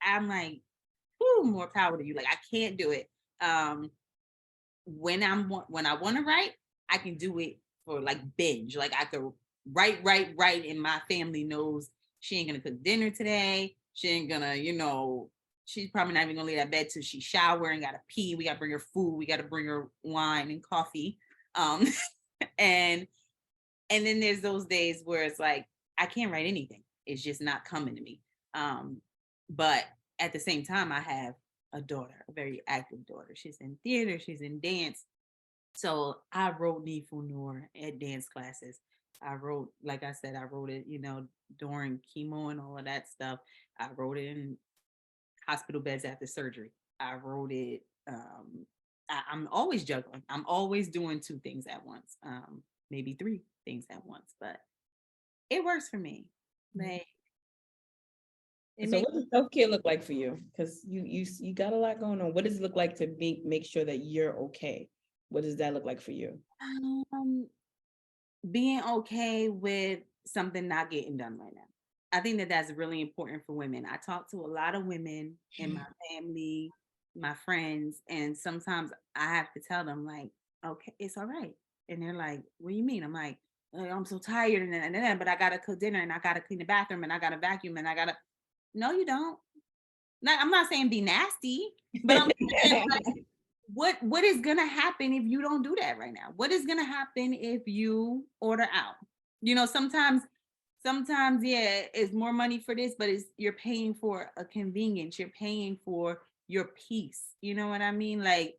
I'm like, whew, more power to you. Like, I can't do it. When I want to write, I can do it for like binge. Like, I could write, and my family knows she ain't going to cook dinner today. She ain't going to, she's probably not even gonna lay that bed till she shower and gotta pee. We gotta bring her food. We gotta bring her wine and coffee. And then there's those days where it's like, I can't write anything. It's just not coming to me. But at the same time, I have a daughter, a very active daughter. She's in theater, she's in dance. So I wrote Needful Noor at dance classes. I wrote, like I said, I wrote it, during chemo and all of that stuff. I wrote it in hospital beds after surgery. I wrote it. I'm always juggling. I'm always doing 2 things at once, maybe 3 things at once, but it works for me. Like, so what does self-care look like for you? Because you got a lot going on. What does it look like to make sure that you're okay? What does that look like for you? Being okay with something not getting done right now. I think that that's really important for women. I talk to a lot of women in my family, my friends, and sometimes I have to tell them like, okay, it's all right. And they're like, what do you mean? I'm like, I'm so tired and then, but I gotta cook dinner and I gotta clean the bathroom and I gotta vacuum and I gotta. No, you don't. I'm not saying be nasty, but I'm saying like, what is gonna happen if you don't do that right now? What is gonna happen if you order out? Sometimes, yeah, it's more money for this, but you're paying for a convenience. You're paying for your peace. You know what I mean? Like,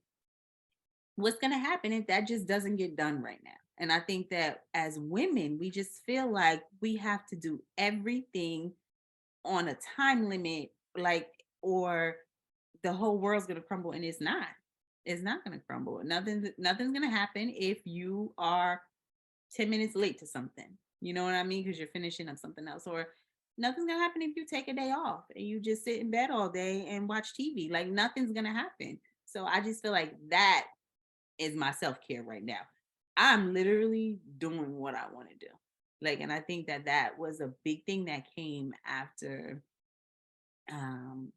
what's gonna happen if that just doesn't get done right now? And I think that as women, we just feel like we have to do everything on a time limit, like, or the whole world's gonna crumble, and it's not. It's not gonna crumble. Nothing's gonna happen if you are 10 minutes late to something. You know what I mean? Because you're finishing up something else. Or nothing's gonna happen if you take a day off and you just sit in bed all day and watch TV. Like, nothing's gonna happen. So I just feel like that is my self-care right now. I'm literally doing what I want to do. Like, and I think that that was a big thing that came after um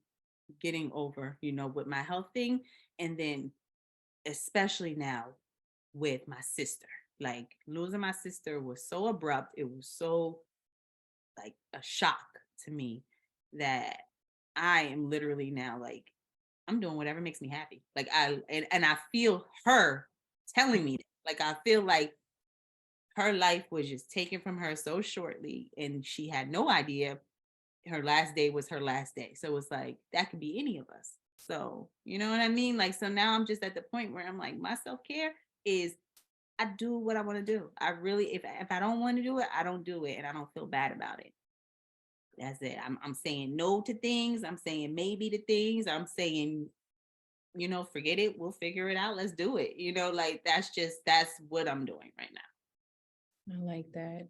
getting over, with my health thing. And then especially now with my sister. Like, losing my sister was so abrupt. It was so like a shock to me that I am literally now like, I'm doing whatever makes me happy. Like, and I feel her telling me that. Like, I feel like her life was just taken from her so shortly and she had no idea her last day was her last day. So it's like, that could be any of us. So, you know what I mean? Like, so now I'm just at the point where I'm like, my self-care is I do what I want to do. I really, if I don't want to do it, I don't do it. And I don't feel bad about it. That's it. I'm saying no to things. I'm saying maybe to things. I'm saying, forget it. We'll figure it out. Let's do it. Like, that's what I'm doing right now. I like that.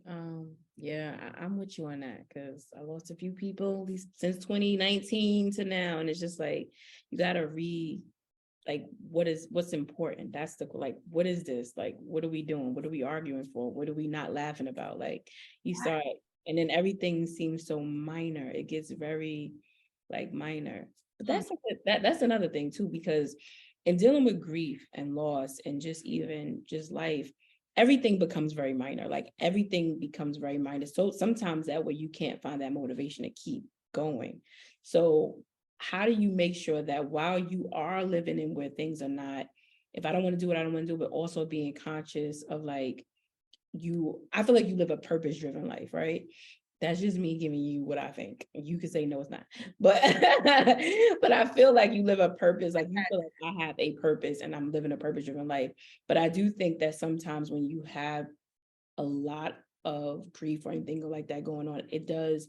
Yeah, I'm with you on that because I lost a few people at least since 2019 to now, and it's just like you gotta read like what's important. That's the like, what is this? Like, what are we doing? What are we arguing for? What are we not laughing about? Like, you start, and then everything seems so minor. It gets very like minor. But that's another thing too, because in dealing with grief and loss and just even just life, everything becomes very minor. Like, everything becomes very minor. So sometimes that way you can't find that motivation to keep going. So how do you make sure that while you are living in where things are not, if I don't want to do what I don't want to do, but also being conscious of like I feel like you live a purpose-driven life, right? That's just me giving you what I think. You could say no, it's not, but but I feel like you live a purpose. Like, you feel like I have a purpose and I'm living a purpose-driven life. But I do think that sometimes when you have a lot of grief or anything like that going on, it does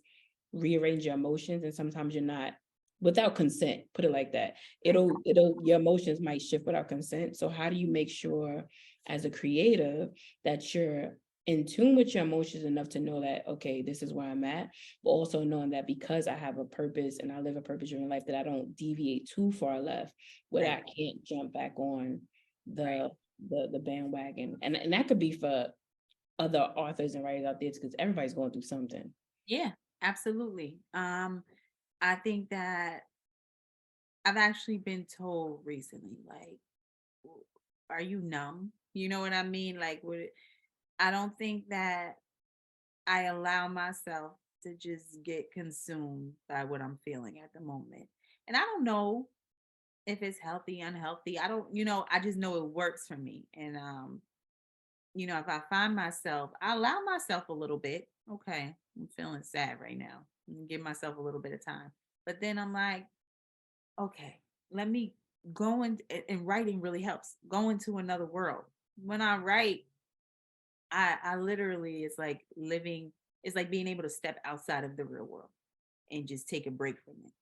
rearrange your emotions, and sometimes you're not without consent, put it like that. Your emotions might shift without consent. So how do you make sure as a creative that you're in tune with your emotions enough to know that, okay, this is where I'm at, but also knowing that because I have a purpose and I live a purpose driven life, that I don't deviate too far left where I can't jump back on the the bandwagon, and that could be for other authors and writers out there because everybody's going through something. Yeah, absolutely. I think that I've actually been told recently, like, are you numb? You know what I mean? Like, I don't think that I allow myself to just get consumed by what I'm feeling at the moment. And I don't know if it's healthy, unhealthy. I don't, I just know it works for me. And if I find myself, I allow myself a little bit. Okay, I'm feeling sad right now. Give myself a little bit of time. But then I'm like, okay, let me go and writing really helps. Go into another world. When I write, I literally, it's like being able to step outside of the real world and just take a break from it.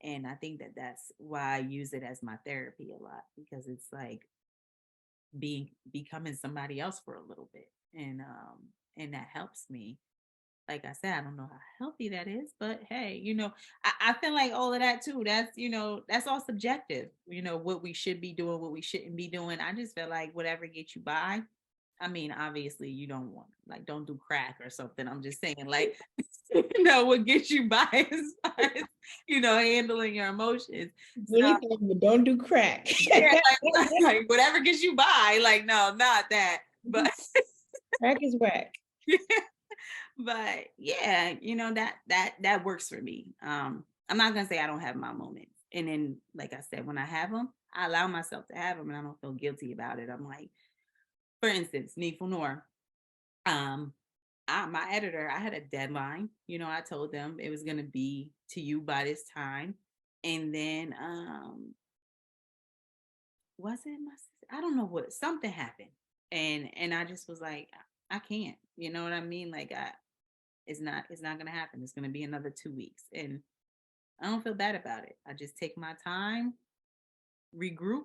And I think that that's why I use it as my therapy a lot, because it's like becoming somebody else for a little bit. And that helps me. Like I said, I don't know how healthy that is, but hey, I feel like all of that too. That's all subjective. What we should be doing, what we shouldn't be doing. I just feel like whatever gets you by. I mean, obviously, you don't want, like, don't do crack or something. I'm just saying, like, what gets you by as far as, handling your emotions. So, Anything, but don't do crack. yeah, like whatever gets you by, like, no, not that. But Crack is whack. but yeah, that works for me. I'm not gonna say I don't have my moments. And then, like I said, when I have them, I allow myself to have them, and I don't feel guilty about it. I'm like, for instance, Needful Noir. Um, my editor, I had a deadline. I told them it was gonna be to you by this time, and then was it my sister? I don't know what, something happened, and I just was like, I can't. You know what I mean? Like, it's not gonna happen. It's gonna be another 2 weeks, and I don't feel bad about it. I just take my time, regroup,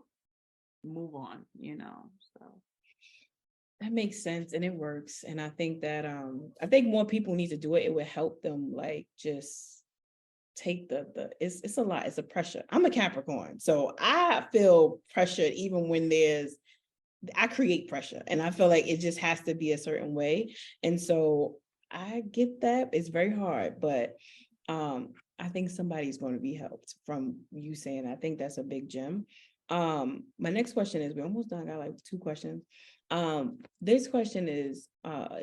move on. So That makes sense and it works. And I think that I think more people need to do it. It would help them like just take the it's a lot. It's a pressure. I'm a Capricorn, so I feel pressured even when I create pressure, and I feel like it just has to be a certain way. And so I get that it's very hard, but I think somebody's going to be helped from you saying. I think that's a big gem. My next question is, we're almost done. I got like 2 questions. This question is,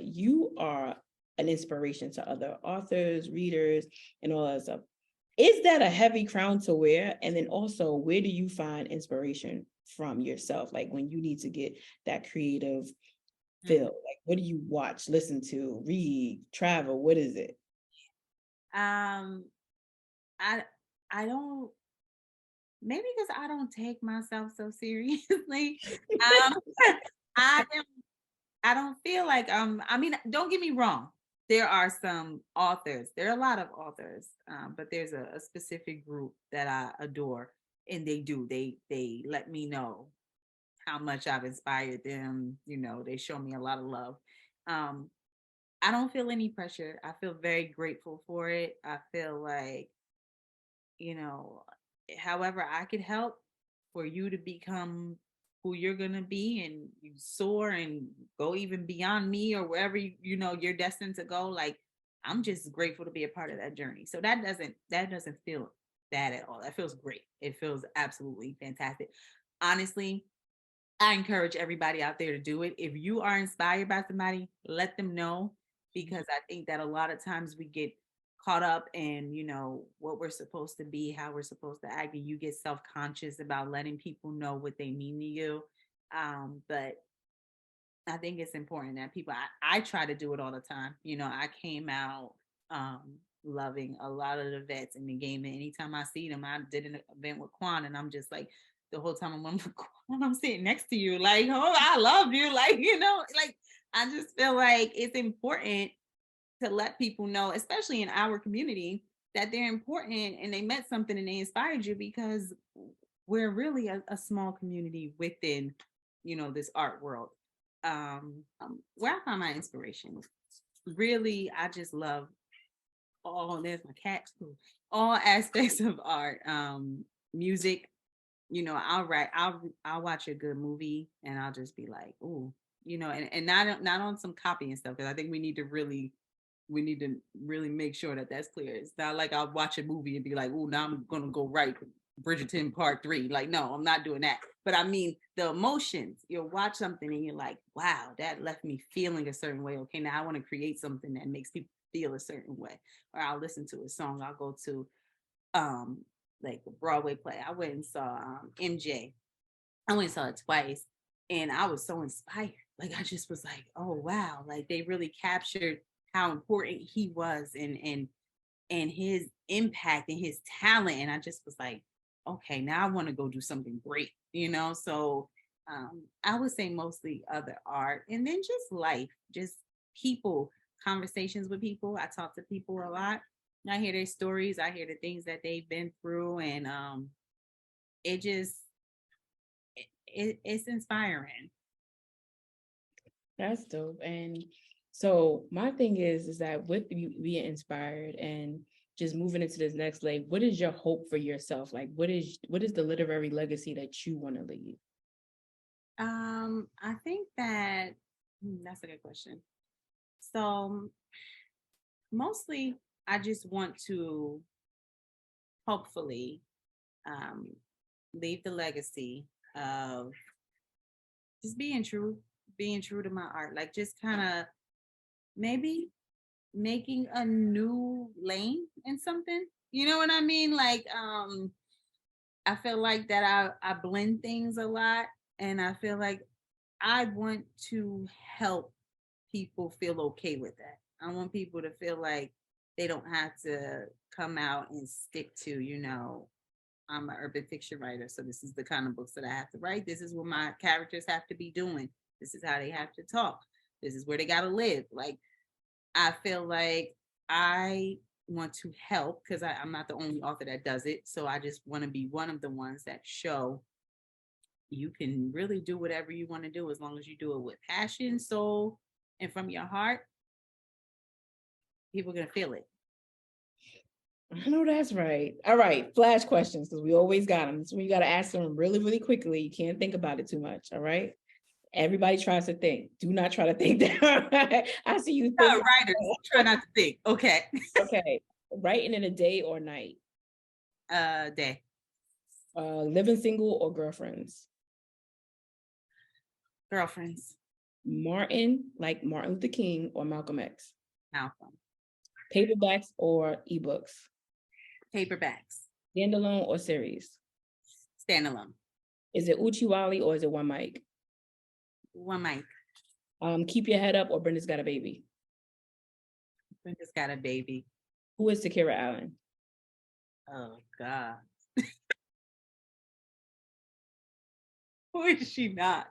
you are an inspiration to other authors, readers, and all that stuff. Is that a heavy crown to wear? And then also, where do you find inspiration from yourself? Like when you need to get that creative feel, like what do you watch, listen to, read, travel? What is it? um I I don't, maybe because I don't take myself so seriously. Um I don't I don't feel like I mean, don't get me wrong. There are some authors, there are a lot of authors, but there's a specific group that I adore, and they let me know how much I've inspired them. They show me a lot of love. Um, I don't feel any pressure. I feel very grateful for it. I feel like, you know, however I could help for you to become who you're gonna be, and you soar and go even beyond me or wherever you're destined to go. Like, I'm just grateful to be a part of that journey. So that doesn't feel bad at all. That feels great. It feels absolutely fantastic. Honestly, I encourage everybody out there to do it. If you are inspired by somebody, let them know, because I think that a lot of times we get caught up in, what we're supposed to be, how we're supposed to act, and you get self-conscious about letting people know what they mean to you. But I think it's important that people, I try to do it all the time. I came out loving a lot of the vets in the game. And anytime I see them, I did an event with Quan, and I'm just like, the whole time I'm on Quan, I'm sitting next to you, like, oh, I love you. Like, like, I just feel like it's important to let people know, especially in our community, that they're important and they meant something and they inspired you, because we're really a small community within, this art world. Where I find my inspiration, really, I just love there's my cat too, all aspects of art, music, I'll watch a good movie and I'll just be like, ooh, and not on some copy and stuff, because I think we need to really make sure that that's clear. It's not like I'll watch a movie and be like, oh, now I'm gonna go write Bridgerton Part 3. Like, no, I'm not doing that. But I mean, the emotions. You'll watch something and you're like, wow, that left me feeling a certain way. Okay, now I want to create something that makes people feel a certain way. Or I'll listen to a song. I'll go to like a Broadway play. I went and saw MJ. I went and saw it twice, and I was so inspired. Like, I just was like, oh wow, like they really captured how important he was, and his impact and his talent. And I just was like, okay, now I want to go do something great. So I would say mostly other art, and then just life, just people, conversations with people. I talk to people a lot. I hear their stories, I hear the things that they've been through, and it just it's inspiring. That's dope. And so my thing is that with you being inspired and just moving into this next leg, what is your hope for yourself? Like, what is the literary legacy that you want to leave? I think that that's a good question. So mostly I just want to hopefully um leave the legacy of just being true to my art. Like, just kind of maybe making a new lane in something. You know what I mean? Like, I feel like that I blend things a lot, and I feel like I want to help people feel okay with that. I want people to feel like they don't have to come out and stick to, I'm an urban fiction writer, so this is the kind of books that I have to write. This is what my characters have to be doing. This is how they have to talk. This is where they got to live. Like, I feel like I want to help, because I'm not the only author that does it. So I just want to be one of the ones that show you can really do whatever you want to do, as long as you do it with passion, soul, and from your heart. People are going to feel it. I know that's right. All right, flash questions, because we always got them. So you got to ask them really, really quickly. You can't think about it too much. All right. Everybody tries to think. Do not try to think that. I see you think. Writers try not to think. Okay. Okay. Writing in a day or night? Day. Living single or girlfriends? Girlfriends. Martin, like Martin Luther King, or Malcolm X? Malcolm. Paperbacks or ebooks? Paperbacks. Standalone or series? Standalone. Is it Uchiwali or is it one mic? One mic. Keep Your Head Up or Brenda's Got a Baby? Brenda's Got a Baby. Who is Takerra Allen? Oh God. Who is she not?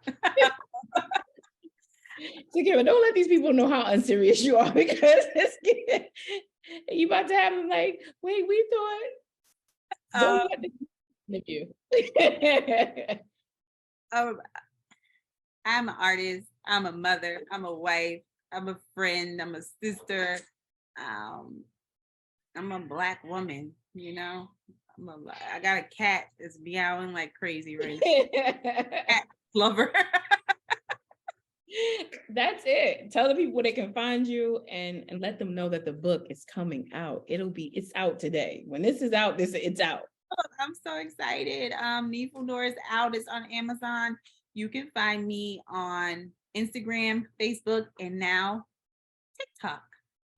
Takerra, don't let these people know how unserious you are, because you about to have them like, wait, we thought. Don't let them you. I'm an artist. I'm a mother. I'm a wife. I'm a friend. I'm a sister. I'm a Black woman. I got a cat that's meowing like crazy right now. Cat lover. That's it. Tell the people where they can find you, and let them know that the book is coming out. It's out today. When this is out, it's out. I'm so excited. Needful Door is out. It's on Amazon. You can find me on Instagram, Facebook, and now TikTok.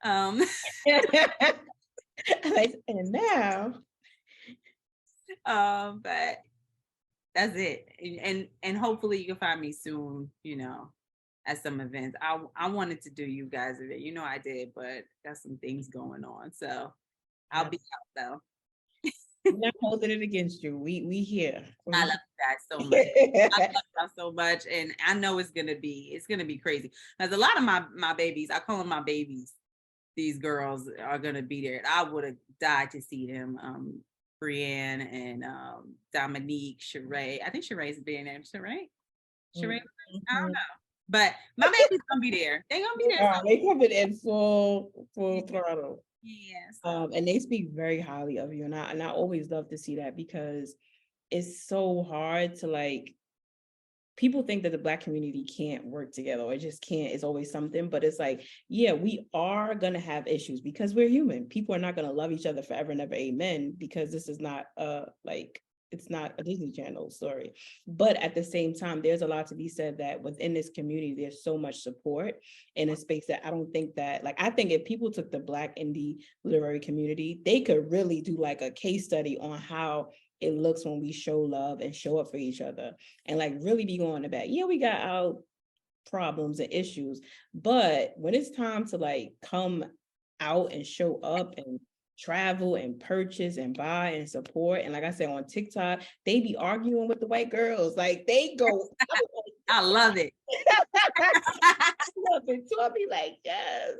And now. But that's it. And hopefully you can find me soon, at some events. I wanted to do you guys event. I did, but got some things going on. So I'll be out though. We're not holding it against you. We here. I love you guys so much. I love y'all so much, and I know it's gonna be crazy. There's a lot of my babies. I call them my babies. These girls are gonna be there. I would have died to see them. Brienne and Dominique, Sheree. I think Sheree's being there. Sheree? Mm-hmm. I don't know. But my baby's gonna be there. They're gonna be there. They coming in full throttle. Yes. And they speak very highly of you, and I always love to see that, because it's so hard to like, people think that the Black community can't work together or it just can't, it's always something, but it's like, yeah, we are going to have issues because we're human. People are not going to love each other forever and ever, amen, because this is not like, it's not a Disney Channel story. But at the same time, there's a lot to be said that within this community, there's so much support in a space that I don't think that, like, I think if people took the Black indie literary community, they could really do like a case study on how it looks when we show love and show up for each other and like really be going to bat. Yeah, we got our problems and issues, but when it's time to like come out and show up and travel and purchase and buy and support, and like I said, on TikTok, they be arguing with the white girls. Like they go, I love it. I love it. So I'll be like, yes,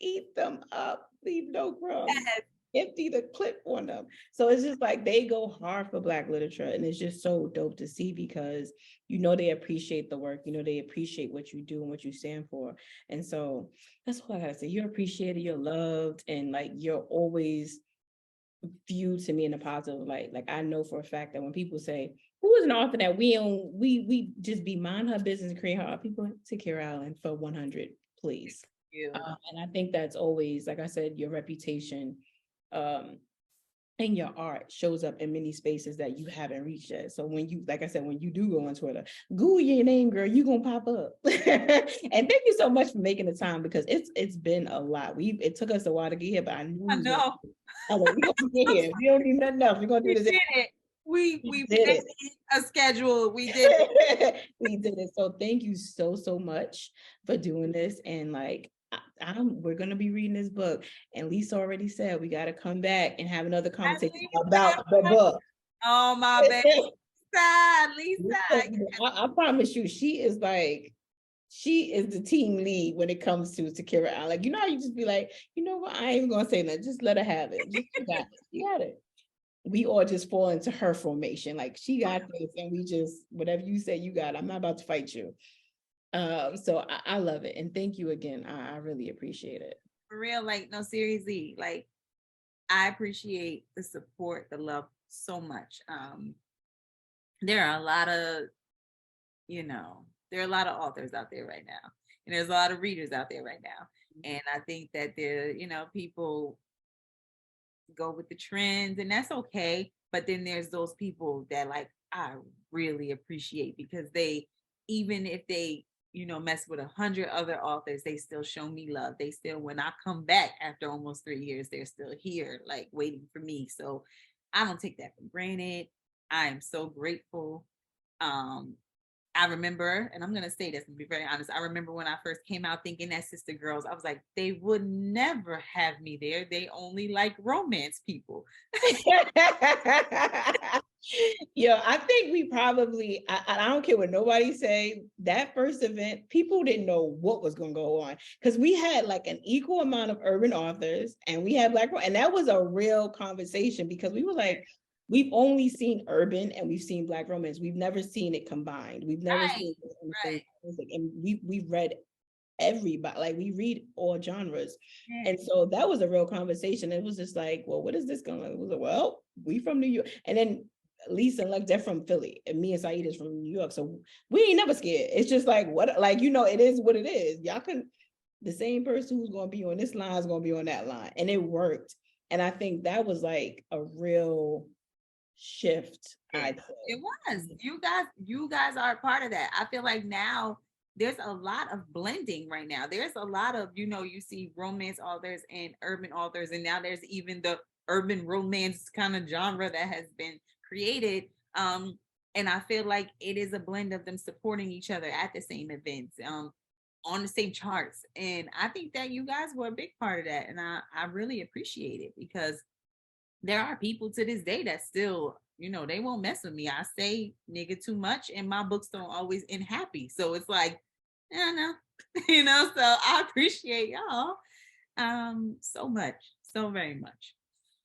eat them up, leave no crumbs. Yes. Empty the clip on them. So it's just like they go hard for Black literature, and it's just so dope to see because they appreciate the work, they appreciate what you do and what you stand for. And so that's what I gotta say. You're appreciated, you're loved, and like you're always viewed to me in a positive light. Like I know for a fact that when people say, who is an author that we just be mind her business and create her art, people Takerra Allen for 100, please. And I think that's always, like I said, your reputation and your art shows up in many spaces that you haven't reached yet. So when you, like I said, when you do go on Twitter, Google your name, girl, you gonna pop up. And thank you so much for making the time because it's been a lot. It took us a while to get here, but I knew. I know. We're gonna get here. We don't need nothing else. We're gonna do this. Did it. We did it. A schedule. We did it. We did it. So thank you so much for doing this. And like we're gonna be reading this book. And Lisa already said we gotta come back and have another conversation about the book. Oh my baby. Lisa. I promise you, she is the team lead when it comes to Takerra Allen. Like, how you just be like, you know what? I ain't even gonna say nothing. Just let her have it. You got it. We all just fall into her formation. Like she got this, and we just whatever you say, you got it. I'm not about to fight you. So I love it, and thank you again. I really appreciate it. For real, like no, seriously, like I appreciate the support, the love so much. There are a lot of, there are a lot of authors out there right now, and there's a lot of readers out there right now, and I think that there, people go with the trends, and that's okay. But then there's those people that like I really appreciate because they, even if they mess with 100 other authors, they still show me love. They still, when I come back after almost 3 years, they're still here, like waiting for me. So I don't take that for granted. I am so grateful. I remember, and I'm going to say this and be very honest, I remember when I first came out thinking that Sistah girls, I was like, they would never have me there. They only like romance people. Yeah, I think we probably, I don't care what nobody say, that first event, people didn't know what was going to go on because we had like an equal amount of urban authors and we had Black, and that was a real conversation because we were like, we've only seen urban and we've seen Black romance. We've never seen it combined. We've never seen it in the same, and we've read everybody, like we read all genres. And so that was a real conversation. It was just like, well, what is this going on? It was like, well, we from New York. And then Lisa and like they're from Philly and me and Saeed is from New York. So we ain't never scared. It's just like, what, like, it is what it is. Y'all can, the same person who's going to be on this line is going to be on that line. And it worked. And I think that was like a real shift. It was. You guys are a part of that. I feel like now there's a lot of blending right now. There's a lot of, you see romance authors and urban authors, and now there's even the urban romance kind of genre that has been created. And I feel like it is a blend of them supporting each other at the same events, on the same charts. And I think that you guys were a big part of that. And I really appreciate it because there are people to this day that still, they won't mess with me. I say nigga too much and my books don't always end happy. So it's like, no, so I appreciate y'all so much, so very much.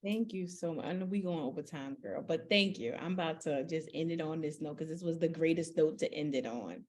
Thank you so much. I know we going over time, girl, but thank you. I'm about to just end it on this note because this was the greatest note to end it on.